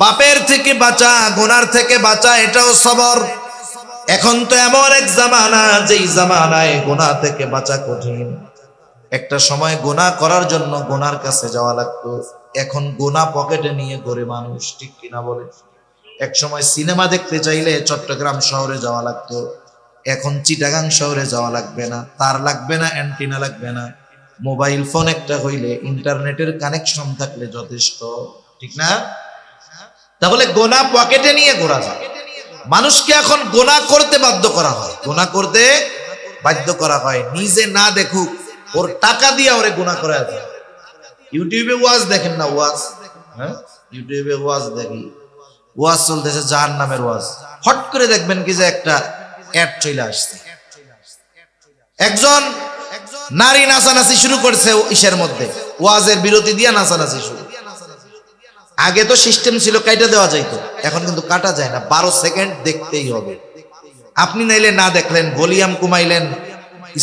পাপের থেকে বাঁচা, গুনার থেকে বাঁচা, এটাও সবর। এখন তো এমন এক জামানা, যেই জামানায় গুনাহ থেকে বাঁচা কঠিন। একটা সময় গুনাহ করার জন্য গুনার কাছে যাওয়া লাগতো, এখন গুনাহ পকেটে নিয়ে ঘুরে মানুষ। ঠিক কিনা বলে? এক সময় সিনেমা দেখতে চাইলে চট্টগ্রাম শহরে যাওয়া লাগতো, এখন চিটাগাং শহরে যাওয়া লাগবে না, তার লাগবে না, অ্যান্টিনা লাগবে না, মোবাইল ফোন একটা হইলে ইন্টারনেটের কানেকশন থাকলে যথেষ্ট। ঠিক না? তাহলে গুনাহ পকেটে নিয়ে ঘোরা যায়। মানুষকে এখন গুনাহ করতে বাধ্য করা হয়, নিজে না দেখুক, ওর টাকা দিয়ে ওরে গুনাহ করা যায়। ইউটিউবে ওয়াজ দেখেন না? ওয়াজ, হ্যাঁ, ইউটিউবে ওয়াজ দেখি, ওয়াজ চলতেছে, জাহান্নামের ওয়াজ। হট করে দেখবেন কি যে একটা অ্যাড চলে আসছে, একজন নারী নাচানাচি শুরু করছে ইসের মধ্যে, ওয়াজের বিরতি দিয়া নাচানাচি শুরু। আগে তো সিস্টেম ছিল কাটা দেওয়া যাইতো, এখন কিন্তু কাটা যায় না, 12 সেকেন্ড দেখতেই হবে। আপনি নাইলে না দেখলেন, ভলিউম কমাইলেন,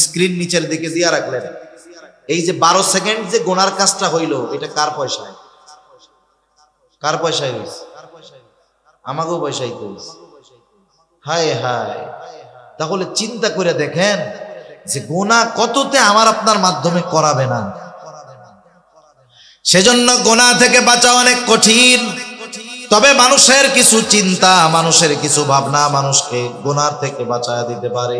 স্ক্রিন নিচের দিকে দিয়া রাখলেন, এই যে 12 সেকেন্ড যে গোনার কাজটা হইলো, এটা কার পয়সায়? কার পয়সায় হইছে? আমাকেও পয়সাই তো। হায় হায়, তাহলে চিন্তা করে দেখেন যে গুনাহ কততে আমার আপনার মাধ্যমে করাবে না। সেজন্য গুনাহ থেকে বাঁচা অনেক কঠিন। তবে মানুষের কিছু চিন্তা, মানুষের কিছু ভাবনা মানুষকে গুনাহ থেকে বাঁচায় দিতে পারে।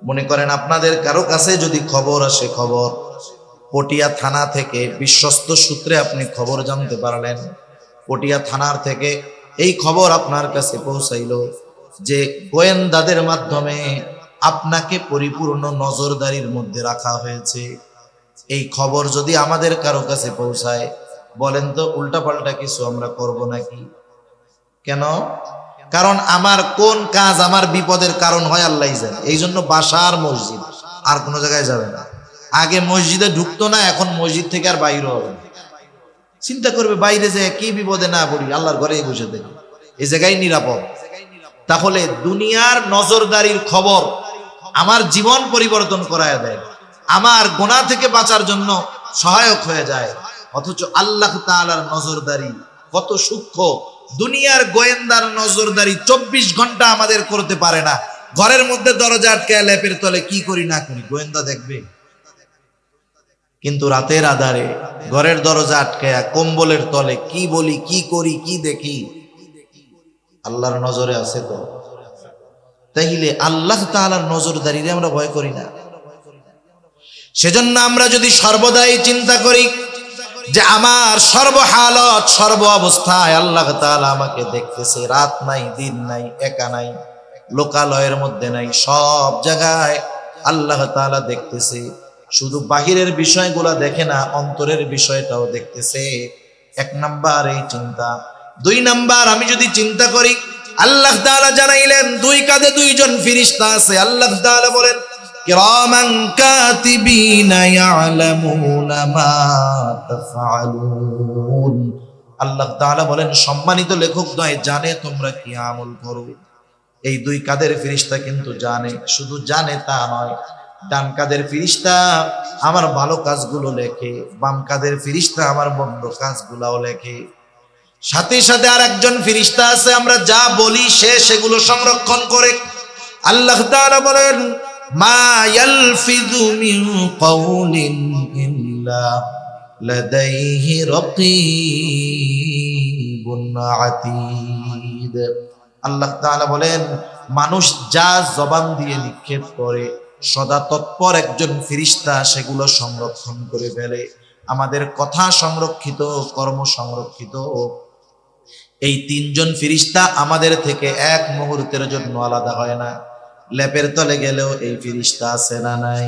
মনে করেন আপনাদের কারো কাছে যদি খবর আসে, খবর পটিয়া থানা থেকে, বিশ্বস্ত সূত্রে আপনি খবর জানতে পারলেন, পটিয়া থানার থেকে এই খবর আপনার কাছে পৌঁছাইল যে গোয়েন্দাদের মাধ্যমে আপনাকে পরিপূর্ণ নজরদারির মধ্যে রাখা হয়েছে। এই খবর যদি আমাদের কারো কাছে পৌঁছায়, বলেন তো উল্টাপাল্টা কিছু আমরা করব নাকি? কেন? কারণ আমার কোন কাজ আমার বিপদের কারণ হয় আল্লাহই জানে। এই জন্য বাসার মসজিদ, আর কোনো জায়গায় যাবে না। আগে মসজিদে ঢুকতো না, এখন মসজিদ থেকে আর বাইরে হবে না। চিন্তা করবে বাইরে যে কি বিপদে না পড়ি, আল্লাহর ঘরেই বসে থাকি, এই জায়গায় নিরাপদ। তাহলে দুনিয়ার নজরদারির খবর আমার জীবন পরিবর্তন করায় দেয়, আমার গুনাহ থেকে বাঁচার জন্য সহায়ক হয়ে যায়। অথচ আল্লাহ তাআলার নজরদারি কত সূক্ষ্ম। দুনিয়ার গোয়েন্দার নজরদারি 24 ঘন্টা আমাদের করতে পারে না। ঘরের মধ্যে দরজা আটকায় লেপের তলে কি করি না করি গোয়েন্দা দেখবে, কিন্তু রাতের আধারে ঘরের দরজা আটকায়া কম্বলের তলে কি বলি, কি করি, কি দেখি, আল্লাহর নজরে আছে তো। তাইলে আল্লাহ তাআলার নজরদারিরে আমরা ভয় করি না। সেজন্য আমরা যদি সর্বদাই চিন্তা করি যে আমার সর্বহালত সর্ব অবস্থায় আল্লাহ তাআলা আমাকে দেখতেছে, রাত নাই দিন নাই, একা নাই, লোকালয়ের মধ্যে নাই, সব জায়গায় আল্লাহ তাআলা দেখতেছে। শুধু বাহিরের বিষয়গুলা দেখে না, অন্তরের বিষয়টাও দেখতেছে। এক নাম্বার এই চিন্তা। দুই নাম্বার, আমি যদি চিন্তা করি আল্লাহ তাআলা জানাইলেন দুই কাঁধে দুইজন ফেরেশতা আছে। আল্লাহ তাআলা বলেন কিরামান কাতিবিনা ইয়ালামুনা মা তাফআলুন। আল্লাহ তাআলা বলেন সম্মানিত লেখক নয়, জানে তোমরা কি আমল করো। এই দুই কাঁধের ফেরেশতা কিন্তু জানে, শুধু জানে তা নয়, ডান কাঁধের ফেরেশতা আমার ভালো কাজগুলো লেখে, বাম কাঁধের ফেরেশতা আমার মন্দ কাজগুলোও লেখে। সাথে সাথে আর একজন ফেরেশতা আছে, আমরা যা বলি সে সেগুলো সংরক্ষণ করে। আল্লাহ তাআলা বলেন মা ইয়ালফিযু মিন কাউলিন ইল্লা লাদাইহি রাকীবুন আতীদ। আল্লাহ তাআলা বলেন মানুষ যা জবান দিয়ে নিক্ষেপ করে সদা তৎপর একজন ফেরেশতা সেগুলো সংরক্ষণ করে ফেলে। আমাদের কথা সংরক্ষিত, কর্ম সংরক্ষিত। এই তিনজন ফেরেশতা আমাদের থেকে এক মুহূর্তের জন্য আলাদা হয় না। লেপের তলে গেলেও এই ফেরেশতা আছে না নাই?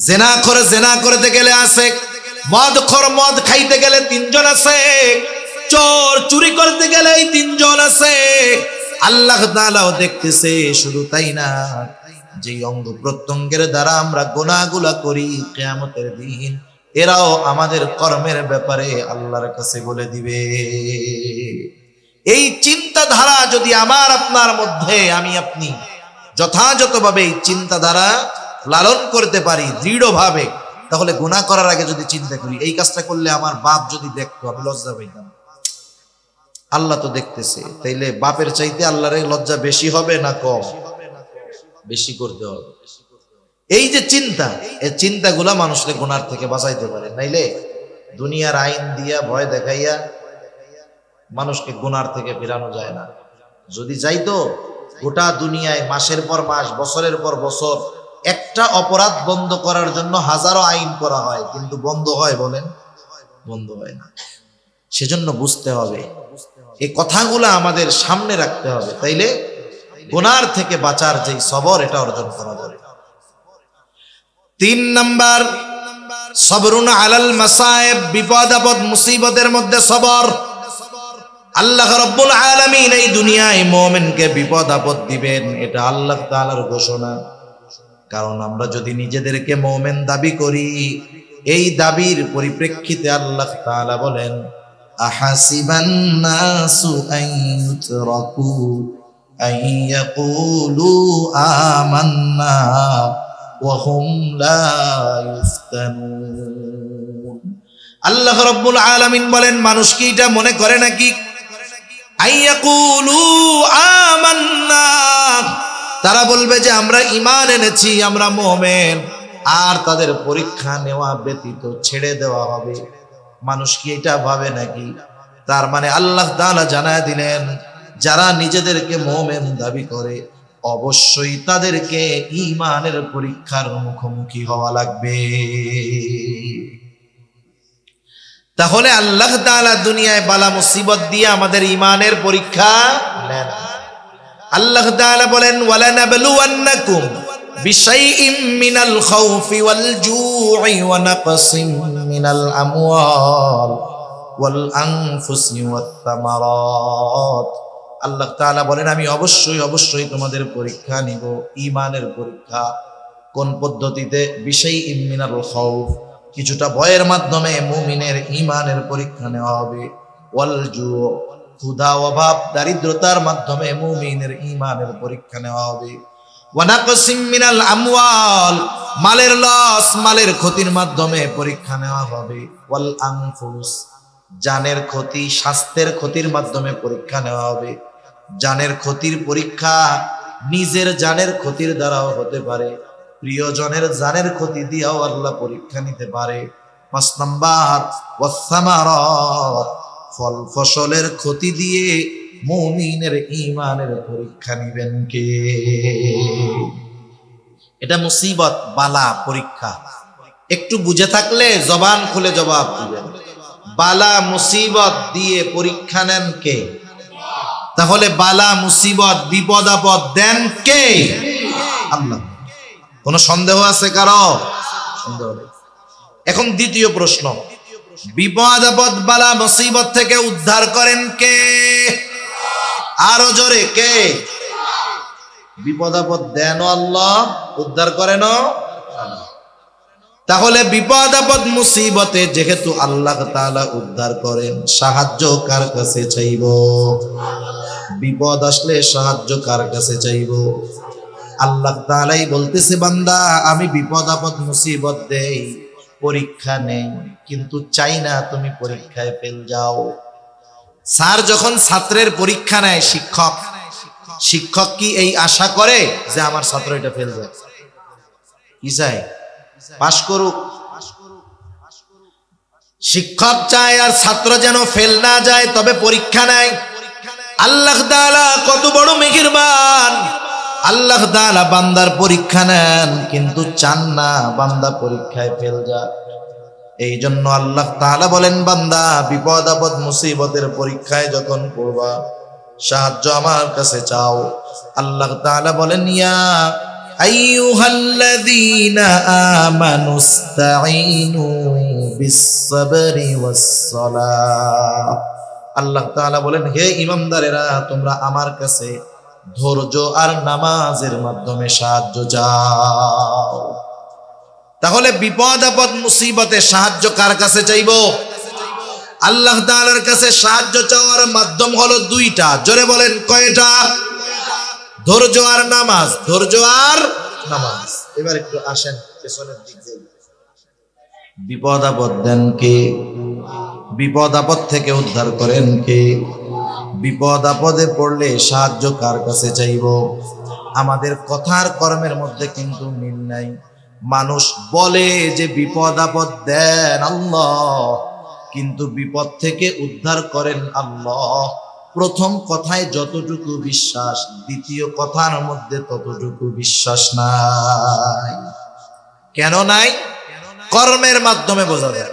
জেনা করতে গেলে আছে, মদ খাইতে গেলে তিনজন আছে, চোর চুরি করতে গেলে এই তিনজন আছে। আল্লাহ তাআলাও দেখতেছে। শুধু তাই না, যে অঙ্গ প্রত্যঙ্গের দ্বারা আমরা গুনাহগুলা করি কিয়ামতের দিন এরাও আমাদের কর্মের ব্যাপারে আল্লাহর কাছে বলে দিবে। এই চিন্তাধারা যদি আমার আপনার মধ্যে আমি আপনি যথাযথভাবে এই চিন্তাধারা লালন করতে পারি দৃঢ়ভাবে, তাহলে গুনাহ করার আগে যদি চিন্তা করি এই কাজটা করলে আমার বাপ যদি দেখতো আমি লজ্জা পাইতাম। আল্লাহ তো দেখতেছে, তাইলে বাপের চাইতে আল্লাহর লজ্জা বেশি হবে না কম? বেশি করতে হবে। এই যে চিন্তা, এই চিন্তাগুলা মানুষকে গুনার থেকে বাঁচাইতে পারে। নাইলে দুনিয়ার আইন দিয়া ভয় দেখাইয়া মানুষকে গুনার থেকে ফেরানো যায় না। যদি যাইতো, গোটা দুনিয়ায় মাসের পর মাস, বছরের পর বছর একটা অপরাধ বন্ধ করার জন্য হাজারো আইন করা হয়, কিন্তু বন্ধ হয় বলেন? বন্ধ হয় না। সেজন্য বুঝতে হবে, এই কথাগুলো আমাদের সামনে রাখতে হবে, তাইলে গুনার থেকে বাঁচার যে সবর এটা অর্জন করা যাবে। 3 নাম্বার, সবরুন আলাল মাসায়েব, বিপদ আপদ মুসিবতের মধ্যে সবর। আল্লাহ রাব্বুল আলামিন এই দুনিয়ায় মুমিনকে বিপদ আপদ দিবেন, এটা আল্লাহ তাআলার ঘোষণা। কারণ আমরা যদি নিজেদেরকে মুমিন দাবি করি, এই দাবির পরিপ্রেক্ষিতে আল্লাহ তাআলা বলেন আহাসিবান নাসু আইয়ুতরাকু আইয়াকুলু আমান্না ওয়া হুম লা ইফতানুন। আল্লাহ রাব্বুল আলামিন বলেন মানুষ কি এটা মনে করে নাকি আইয়াকুলু আমান্না, তারা বলবে যে আমরা ঈমান এনেছি, আমরা মুমিন, আর তাদের পরীক্ষা নেওয়া ব্যতীত ছেড়ে দেওয়া হবে। মানুষ কি এটা ভাবে নাকি? তার মানে আল্লাহ তাআলা জানায় দিলেন যারা নিজেদেরকে মুমিন দাবি করে অবশ্যই তাদেরকে ঈমানের পরীক্ষার মুখোমুখি হওয়া লাগবে। তাহলে আল্লাহ তাআলা দুনিয়ায় বালা মুসিবত দিয়ে আমাদের ঈমানের পরীক্ষা নেন। আল্লাহ তাআলা বলেন ওয়ালানাবলুওয়ান্নাকুম বিশাইইম মিনাল খাউফি ওয়াল জু'i ওয়া নাকসিম মিনাল আমওয়াল ওয়াল আনফুসি ওয়াত তামারাত। আল্লাহ তাআলা বলেন আমি অবশ্যই তোমাদের পরীক্ষা নিব, ঈমানের পরীক্ষা। কোন পদ্ধতিতে? বিশাইইম মিনাল খাউফ, কিছুটা ভয়ের মাধ্যমে মুমিনের ঈমানের পরীক্ষা নেওয়া হবে। ওয়াল জু', ক্ষুধা অভাব দারিদ্রতার মাধ্যমে মুমিনের ঈমানের পরীক্ষা নেওয়া হবে। ওয়া নাকসিম মিনাল আমওয়াল, মালের লস, মালের ক্ষতির মাধ্যমে পরীক্ষা নেওয়া হবে। ওয়াল আনফুস, জানের ক্ষতি, স্বাস্থ্যের ক্ষতির মাধ্যমে পরীক্ষা নেওয়া হবে। জানের ক্ষতির পরীক্ষা নিজের জানের ক্ষতির দ্বারাও হতে পারে, প্রিয়জনের জানের ক্ষতি দিয়েও আল্লাহ পরীক্ষা নিতে পারে। 5 নাম্বার ওয়াস সামারাত, ফল ফসলের ক্ষতি দিয়ে মুমিনের ঈমানের পরীক্ষা নিবেন কে? এটা মুসিবত, বালা, পরীক্ষা। একটু বুঝে থাকলে জবান খুলে জবাব দিবেন। বালা মুসিবত দিয়ে পরীক্ষা নেন কে? তাহলে বালা মুসিবত বিপদ আপদ দেন কে? আল্লাহ। কোন সন্দেহ আছে কারো? সন্দেহ নেই। এখন দ্বিতীয় প্রশ্ন, বিপদ আপদ বালা মুসিবত থেকে উদ্ধার করেন কে? আরো জোরে, কে? বিপদ আপদ দেন আল্লাহ, উদ্ধার করেন আল্লাহ। তাহলে বিপদ আপদ মুসিবতে যেহেতু আল্লাহ তাআলা উদ্ধার করেন, সাহায্য কার কাছে চাইব? বিপদ আসলে সাহায্য কার কাছে চাইব? আল্লাহ তাআলাই বলতেছে, বান্দা আমি বিপদ আপদ মুসিবত দেই, পরীক্ষা নেই, কিন্তু চাই না তুমি পরীক্ষায় ফেল যাও। স্যার যখন ছাত্রের পরীক্ষা নেয়, শিক্ষক কি এই আশা করে যে আমার ছাত্র এটা ফেল যায়? কি চায়? পাশ করুক। শিক্ষক চায় আর ছাত্র যেন ফেল না যায়, তবে পরীক্ষা নেয়। আল্লাহ তাআলা কত বড় মেহেরবান! আল্লাহ তাআলা বান্দার পরীক্ষা নেন, কিন্তু চান না বান্দা পরীক্ষায় ফেল যাক। এই জন্য আল্লাহ তাআলা বলেন, বান্দা বিপদ আপদ মুসিবতের পরীক্ষায় যখন পড়বা, সাহায্য আমার কাছে চাও। আল্লাহ তাআলা বলেন, ইয়া আইয়ুহাল্লাযীনা আমানুস্তাঈনু বিস-সাবরি ওয়াস-সালাহ। আল্লাহ তাআলা বলেন, হে ঈমানদারেরা, তোমরা আমার কাছে ধৈর্য আর নামাজের মাধ্যমে সাহায্য চাও। তাহলে বিপদ আপদ মুসিবতে সাহায্য কার কাছে চাইব? আল্লাহ তাআলার কাছে সাহায্য চাওয়ার মাধ্যম হলো দুইটা। জোরে বলেন, কয়টা? ধৈর্য আর নামাজ। ধৈর্য আর নামাজ। এবার একটু আসেন পেছনের দিক যাই। বিপদ আপদ দেন কে? বিপদ আপদ থেকে উদ্ধার করেন কে? বিপদ আপদে পড়লে সাহায্য কার কাছে চাইব? আমাদের কথার কর্মের মধ্যে কিন্তু মিল নাই। মানুষ বলে যে বিপদ আপদ দেন আল্লাহ, কিন্তু বিপদ থেকে উদ্ধার করেন আল্লাহ। প্রথম কথায় যতটুকু বিশ্বাস, দ্বিতীয় কথার মধ্যে ততটুকু বিশ্বাস নাই। কেন নাই? কর্মের মাধ্যমে বোঝা যায়।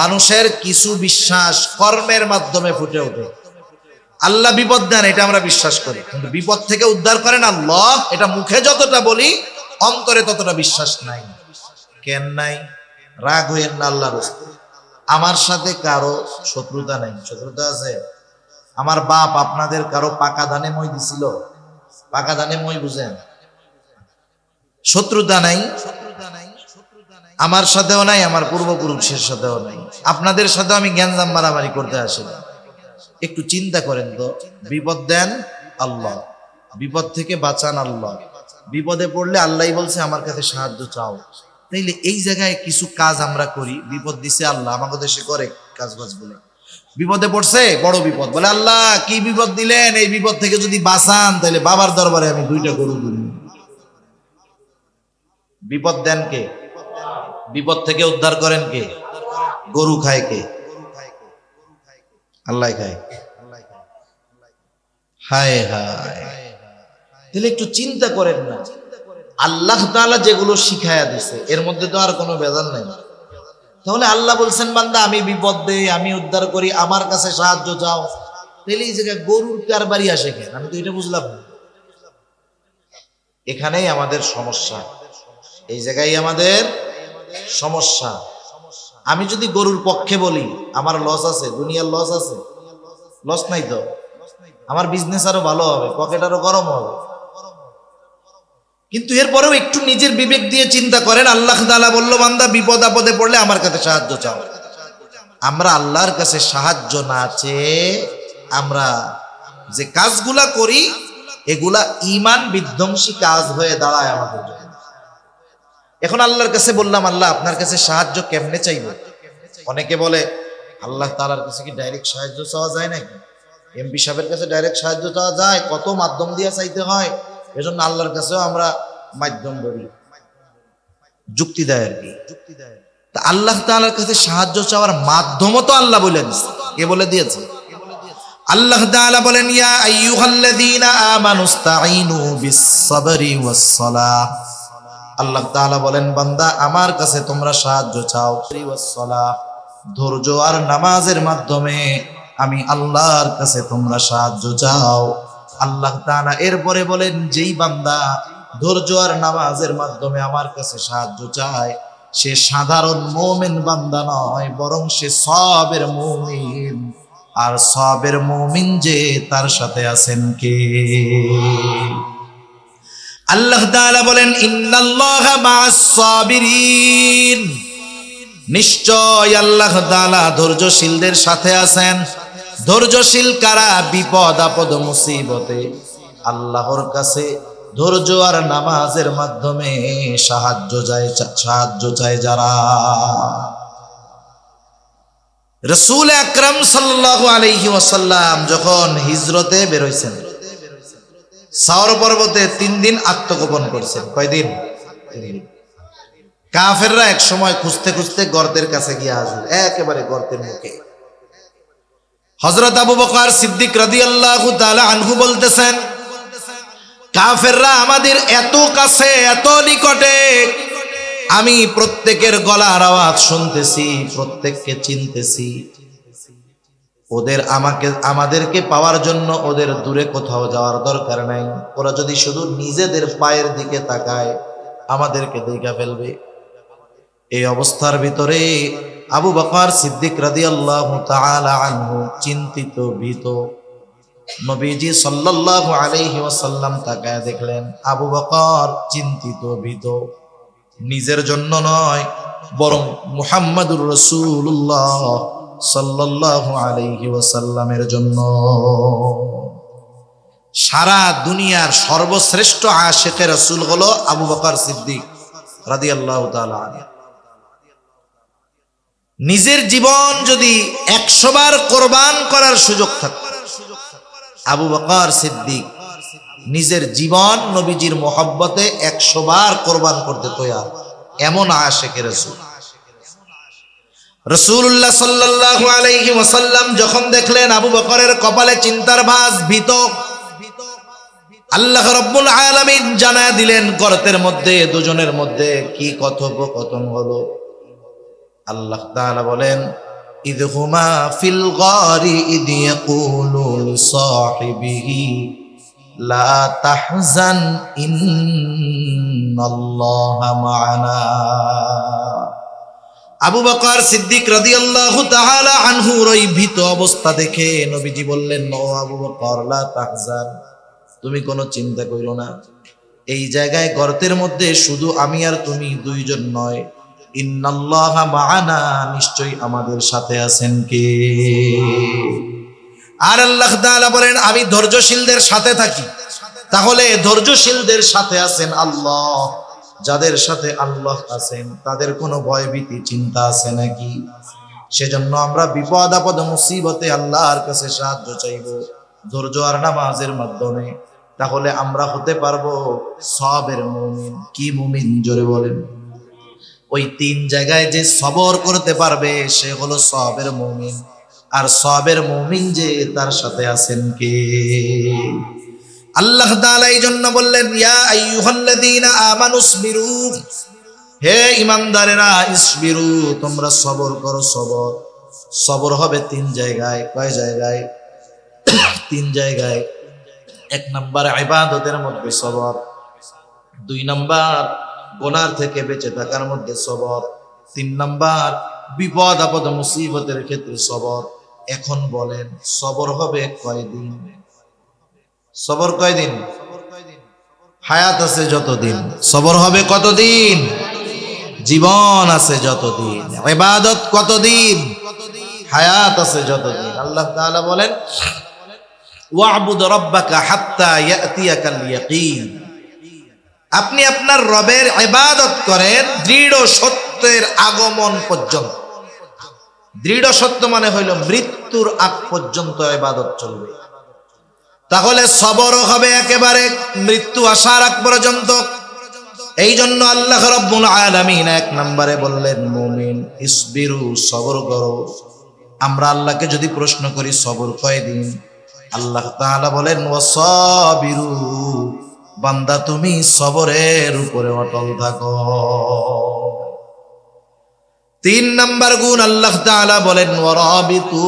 মানুষের কিছু বিশ্বাস কর্মের মাধ্যমে ফুটে ওঠে। আল্লাহ বিপদ দেন, এটা আমরা বিশ্বাস করি, কিন্তু বিপদ থেকে উদ্ধার করেন আল্লাহ, এটা মুখে যতটা বলি অন্তরে ততটা বিশ্বাস নাই। কেন নাই? রাগ হইেন না আল্লাহর রাস্তায়। আমার সাথে কারো শত্রুতা নাই। শত্রুতা আছে? আমার বাপ আপনাদের কারো পাকা ধানে মই দিছিল? পাকা ধানে মই বুঝেন? শত্রুতা নাই। আমার সাথেও নাই, আমার পূর্বপুরুষের সাথেও নাই, আপনাদের সাথেও আমি গ্যাঞ্জাম মারামারি করতে আসি না। একটু চিন্তা করেন তো, বিপদ দেন আল্লাহ, বিপদ থেকে বাঁচান আল্লাহ। বিপদে পড়লে আল্লাহই বলছে আমার কাছে সাহায্য চাও। তাইলে এই জায়গায় কিছু কাজ আমরা করি, বিপদ দিছে আল্লাহ, আমাকে দেশে করে কাজ বাজ বলে। বিপদে পড়ছে, বড় বিপদ, বলে আল্লাহ কি বিপদ দিলেন, এই বিপদ থেকে যদি বাঁচান তাহলে বাবার দরবারে আমি 2টা গরু দিই। বিপদ দেন কে? বিপদ থেকে উদ্ধার করেন কে? গরু খায় কে? আল্লাহ খায়। হায় হায়, তাহলে একটু চিন্তা করেন না, আল্লাহ তাআলা যেগুলো শিখায়া দিছে এর মধ্যে তো আর কোনো ভেজাল নাই। তাহলে আল্লাহ বলছেন, বান্দা আমি বিপদ দেই, আমি উদ্ধার করি, আমার কাছে সাহায্য চাও। তাহলে এই জায়গায় গরুর কারবারি আসে কেন? আমি তো এটা বুঝলাম না। এখানেই আমাদের সমস্যা, এই জায়গায় আমাদের সমস্যা। আমি যদি গরুর পক্ষে বলি, আমার লস আছে, দুনিয়ার লস আছে? লস নাই তো। আমার বিজনেস আরো ভালো হবে, পকেট আরো গরম হবে। কিন্তু এরপরেও একটু নিজের বিবেক দিয়ে চিন্তা করেন, আল্লাহ তাআলা বলল বান্দা বিপদ আপদে পড়লে আমার কাছে সাহায্য চাও। আমরা আল্লাহর কাছে সাহায্য না চেয়ে আমরা যে কাজগুলা করি এগুলা ঈমান বিধ্বংসী কাজ হয়ে দাঁড়ায় আমাদের জন্য। এখন আল্লাহর কাছে বললাম, আল্লাহ আপনার কাছে সাহায্য কেমনে চাইব? অনেকে বলে আল্লাহ তাআলার কাছে কি ডাইরেক্ট সাহায্য চাওয়া যায় নাকি? এমপি সাহেবের কাছে ডাইরেক্ট সাহায্য চাওয়া যায়? কত মাধ্যম দিয়ে চাইতে হয়। এজন্য আল্লাহর কাছেও আমরা মাধ্যম ধরি, যুক্তি দেয় আর কি। তা আল্লাহ তাআলার কাছে সাহায্য চাওয়ার মাধ্যমও তো আল্লাহ বলে দিয়েছে। কে বলে দিয়েছে? আল্লাহ তাআলা বলেন ইয়া আইয়ুহাল্লাযীনা আমানুস্তাঈনু বিস-সাবরি ওয়াস-সালাহ। আল্লাহ তাআলা বলেন বান্দা আমার কাছে তোমরা সাহায্য চাও ওয়াস-সালাহ, ধৈর্য আর নামাজের মাধ্যমে আমি আল্লাহর কাছে তোমরা সাহায্য চাও। আল্লাহ তাআলা এরপরে বলেন যেই বান্দা ধৈর্য আর নামাজের মাধ্যমে আমার কাছে সাহায্য চায় সে সাধারণ মুমিন বান্দা নয়, বরং সে সবের মুমিন। আর সবের মুমিন যে তার সাথে আছেন কে? আল্লাহ তাআলা বলেন ইন্নাল্লাহা মা'আস সাবিরিন, নিশ্চয় আল্লাহ তাআলা ধৈর্যশীলদের সাথে আছেন। ধৈর্যশীল কারা? বিপদ আপদ মুসিবতে আল্লাহর কাছে ধৈর্য আর নামাজের মাধ্যমে সাহায্য চায় যারা। রাসূল আকরাম সাল্লাল্লাহু আলাইহি ওয়াসাল্লাম যখন হিজরতে বের হইছেন, সাওর পর্বতে 3 দিন আত্মগোপন করছেন। কয়দিন? 3 দিন। কাফেররা এক সময় খুঁজতে খুঁজতে গর্তের কাছে গিয়ে হাজির, একেবারে গর্তের মুখে। হযরত আবু বকর সিদ্দিক রাদিয়াল্লাহু তাআলা আনহু বলতেছেন, কাফেররা আমাদের এত কাছে, এত নিকটে, আমি প্রত্যেকের গলার আওয়াজ শুনতেছি, প্রত্যেককে চিনতেছি। ওদের আমাদেরকে পাওয়ার জন্য ওদের দূরে কোথাও যাওয়ার দরকার নাই। ওরা যদি শুধু নিজেদের পায়ের দিকে তাকায় আমাদেরকে দেখা ফেলবে। এই অবস্থার ভিতরে আবু বকর সিদ্দিক রাদিয়াল্লাহু তাআলা আনহু চিন্তিত, ভীত। নবীজি সাল্লাল্লাহু আলাইহি ওয়াসাল্লাম তাকায় দেখলেন আবু বকর চিন্তিত, ভীত, নিজের জন্য নয় বরং মুহাম্মাদুর রাসূলুল্লাহ সাল্লাল্লাহু আলাইহি ওয়াসাল্লামের জন্য। সারা দুনিয়ার সর্বশ্রেষ্ঠ আশিকে রাসূল হলো আবু বকর সিদ্দিক রাদিয়াল্লাহু তাআলা আনহু। নিজের জীবন যদি 100 বার কোরবান করার সুযোগ থাকতো, আবু বকর সিদ্দিক নিজের জীবন নবীজির মহব্বতে 100 বার কোরবান করতে তৈয়ার, এমন আশিকে রাসূল। রাসূলুল্লাহ সাল্লাল্লাহু আলাইহি ওয়াসাল্লাম যখন দেখলেন আবু বকরের কপালে চিন্তার ভাঁজ, ভীত, আল্লাহ রাব্বুল আলামিন জানায় দিলেন গর্তের মধ্যে দুজনের মধ্যে কি কথোপকথন হলো। আল্লাহ তাআলা বলেন ইদহুমা ফিল গারি ইদ ইয়াকুলু লিসাহিবিহি লা তাহজান ইন্নাল্লাহা মা'ানা। আবু বকর সিদ্দিক রাদিয়াল্লাহু তাআলা আনহুর ওই ভীত অবস্থা দেখে নবীজি বললেন, ও আবু বকর লা তাহজান, তুমি কোনো চিন্তা কইরো না। এই জায়গায় গর্তের মধ্যে শুধু আমি আর তুমি দুইজন নয়, ইন্নাল্লাহা মা'ানা, নিশ্চয়ই আমাদের সাথে আছেন কে? আর আল্লাহ তাআলা বলেন আমি ধৈর্যশীলদের সাথে থাকি। তাহলে ধৈর্যশীলদের সাথে আছেন আল্লাহ। যাদের সাথে আল্লাহ আছেন তাদের কোনো ভয় ভীতি চিন্তা আছে নাকি? সেজন্য আমরা বিপদ আপদ মুসিবতে আল্লাহর কাছে সাহায্য চাইব ধৈর্য আর নামাজের মাধ্যমে। তাহলে আমরা হতে পারবো সবের মুমিন। কি মুমিন? জোরে বলেন। ওই 3 জায়গায় যে সবর করতে পারবে সে হলো সবের মুমিন। আর সবের মুমিন যে তার সাথে আছেন কে? আল্লাহ তাআলা এই জন্য বললেন ইয়া আইয়ুহাল্লাযীনা আমানুসবিরু, হে ঈমানদারেরা, ইসবিরু, তোমরা সবর করো। সবর সবর হবে 3 জায়গায়। কয় জায়গায়? 3 জায়গায়। 1 নাম্বার ইবাদতের মধ্যে সবর, 2 নাম্বার গুনার থেকে বেঁচে থাকার মধ্যে সবর, 3 নাম্বার বিপদ আপদ মুসিবতের ক্ষেত্রে সবর। এখন বলেন সবর হবে কয়দিন? সবর কয়দিন? হায়াত আছে যতদিন সবর হবে কতদিন? জীবন আছে যতদিন। ইবাদত কতদিন? হায়াত আছে যতদিন। আল্লাহ তাআলা বলেন ওয়া'বুদ রাব্বাকা হাত্তা ইয়াতিয়াকাল ইয়াকিন, আপনি আপনার রবের ইবাদত করেন দৃঢ় সত্যের আগমন পর্যন্ত। দৃঢ় সত্য মানে হইল মৃত্যুর আগ পর্যন্ত ইবাদত চলবে। তাহলে সবর হবে একেবারে মৃত্যু আসার আগ পর্যন্ত। এই জন্য আল্লাহ রাব্বুল আলামিন 1 নম্বরে বললেন মুমিন ইসবিরু, সবর করো। আমরা আল্লাহকে যদি প্রশ্ন করি সবর কয়দিন, আল্লাহ তাআলা বলেন ওয়াসাবিরু, বান্দা তুমি সবরের উপরে অটল থাকো। 3 নাম্বার গুণ আল্লাহ তাআলা বলেন ওয়ারাবিতু,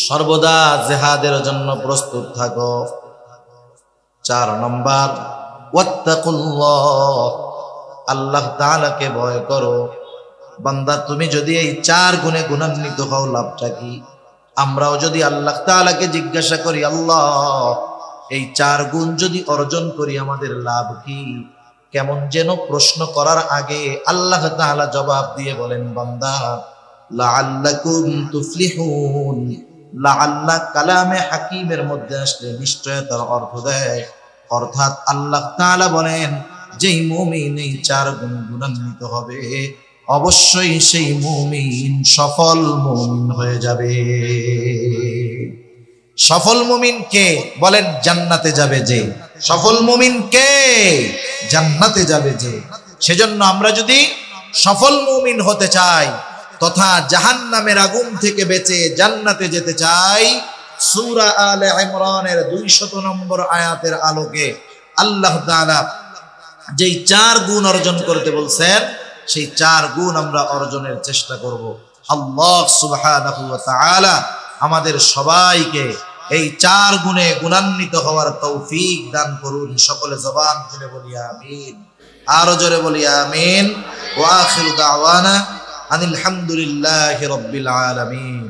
সর্বদা জিহাদের জন্য প্রস্তুত থাকো। 4 নাম্বার ওয়াত্তাকুল্লাহ, আল্লাহ তাআলাকে ভয় করো। বান্দা তুমি যদি এই 4 গুণে গুণান্বিত হও, লাভটা কি? আমরাও যদি আল্লাহ তাআলাকে জিজ্ঞাসা করি, আল্লাহ এই 4 গুণ যদি অর্জন করি আমাদের লাভ কি? কেমন যেন প্রশ্ন করার আগে আল্লাহ তাআলা জবাব দিয়ে বলেন, বান্দা লাআল্লাকুম তুফলিহুন। লাআল্লা কালামে হাকিমের মধ্যে আসলে নিশ্চয়তার অর্থ দেয়, অর্থাৎ আল্লাহ তাআলা বলেন যেই মুমিন এই 4 গুণ গুণান্বিত হবে অবশ্যই সেই মুমিন সফল মুমিন হয়ে যাবে। সফল মুমিন কে? বলেন জান্নাতে যাবে যে। সফল মুমিন কে? জান্নাতে যাবে যে। সেজন্য আমরা যদি সফল মুমিন হতে চাই তথা জাহান্নামের আগুন থেকে বেঁচে জান্নাতে যেতে চাই, সূরা আলে ইমরানের 200 নম্বর আয়াতের আলোকে আল্লাহ তাআলা যেই 4 গুণ অর্জন করতে বলছেন সেই 4 গুণ আমরা অর্জনের চেষ্টা করব। আল্লাহ সুবহানাহু ওয়া তাআলা আমাদের সবাইকে এই 4 গুণে গুণান্বিত হওয়ার তৌফিক দান করুন। সকলে জবান খুলে বলি আমিন, আরো জোরে বলি আমিন। ওয়া আখিরু দাওয়ানা আনিল হামদুলিল্লাহি রাব্বিল আলামিন।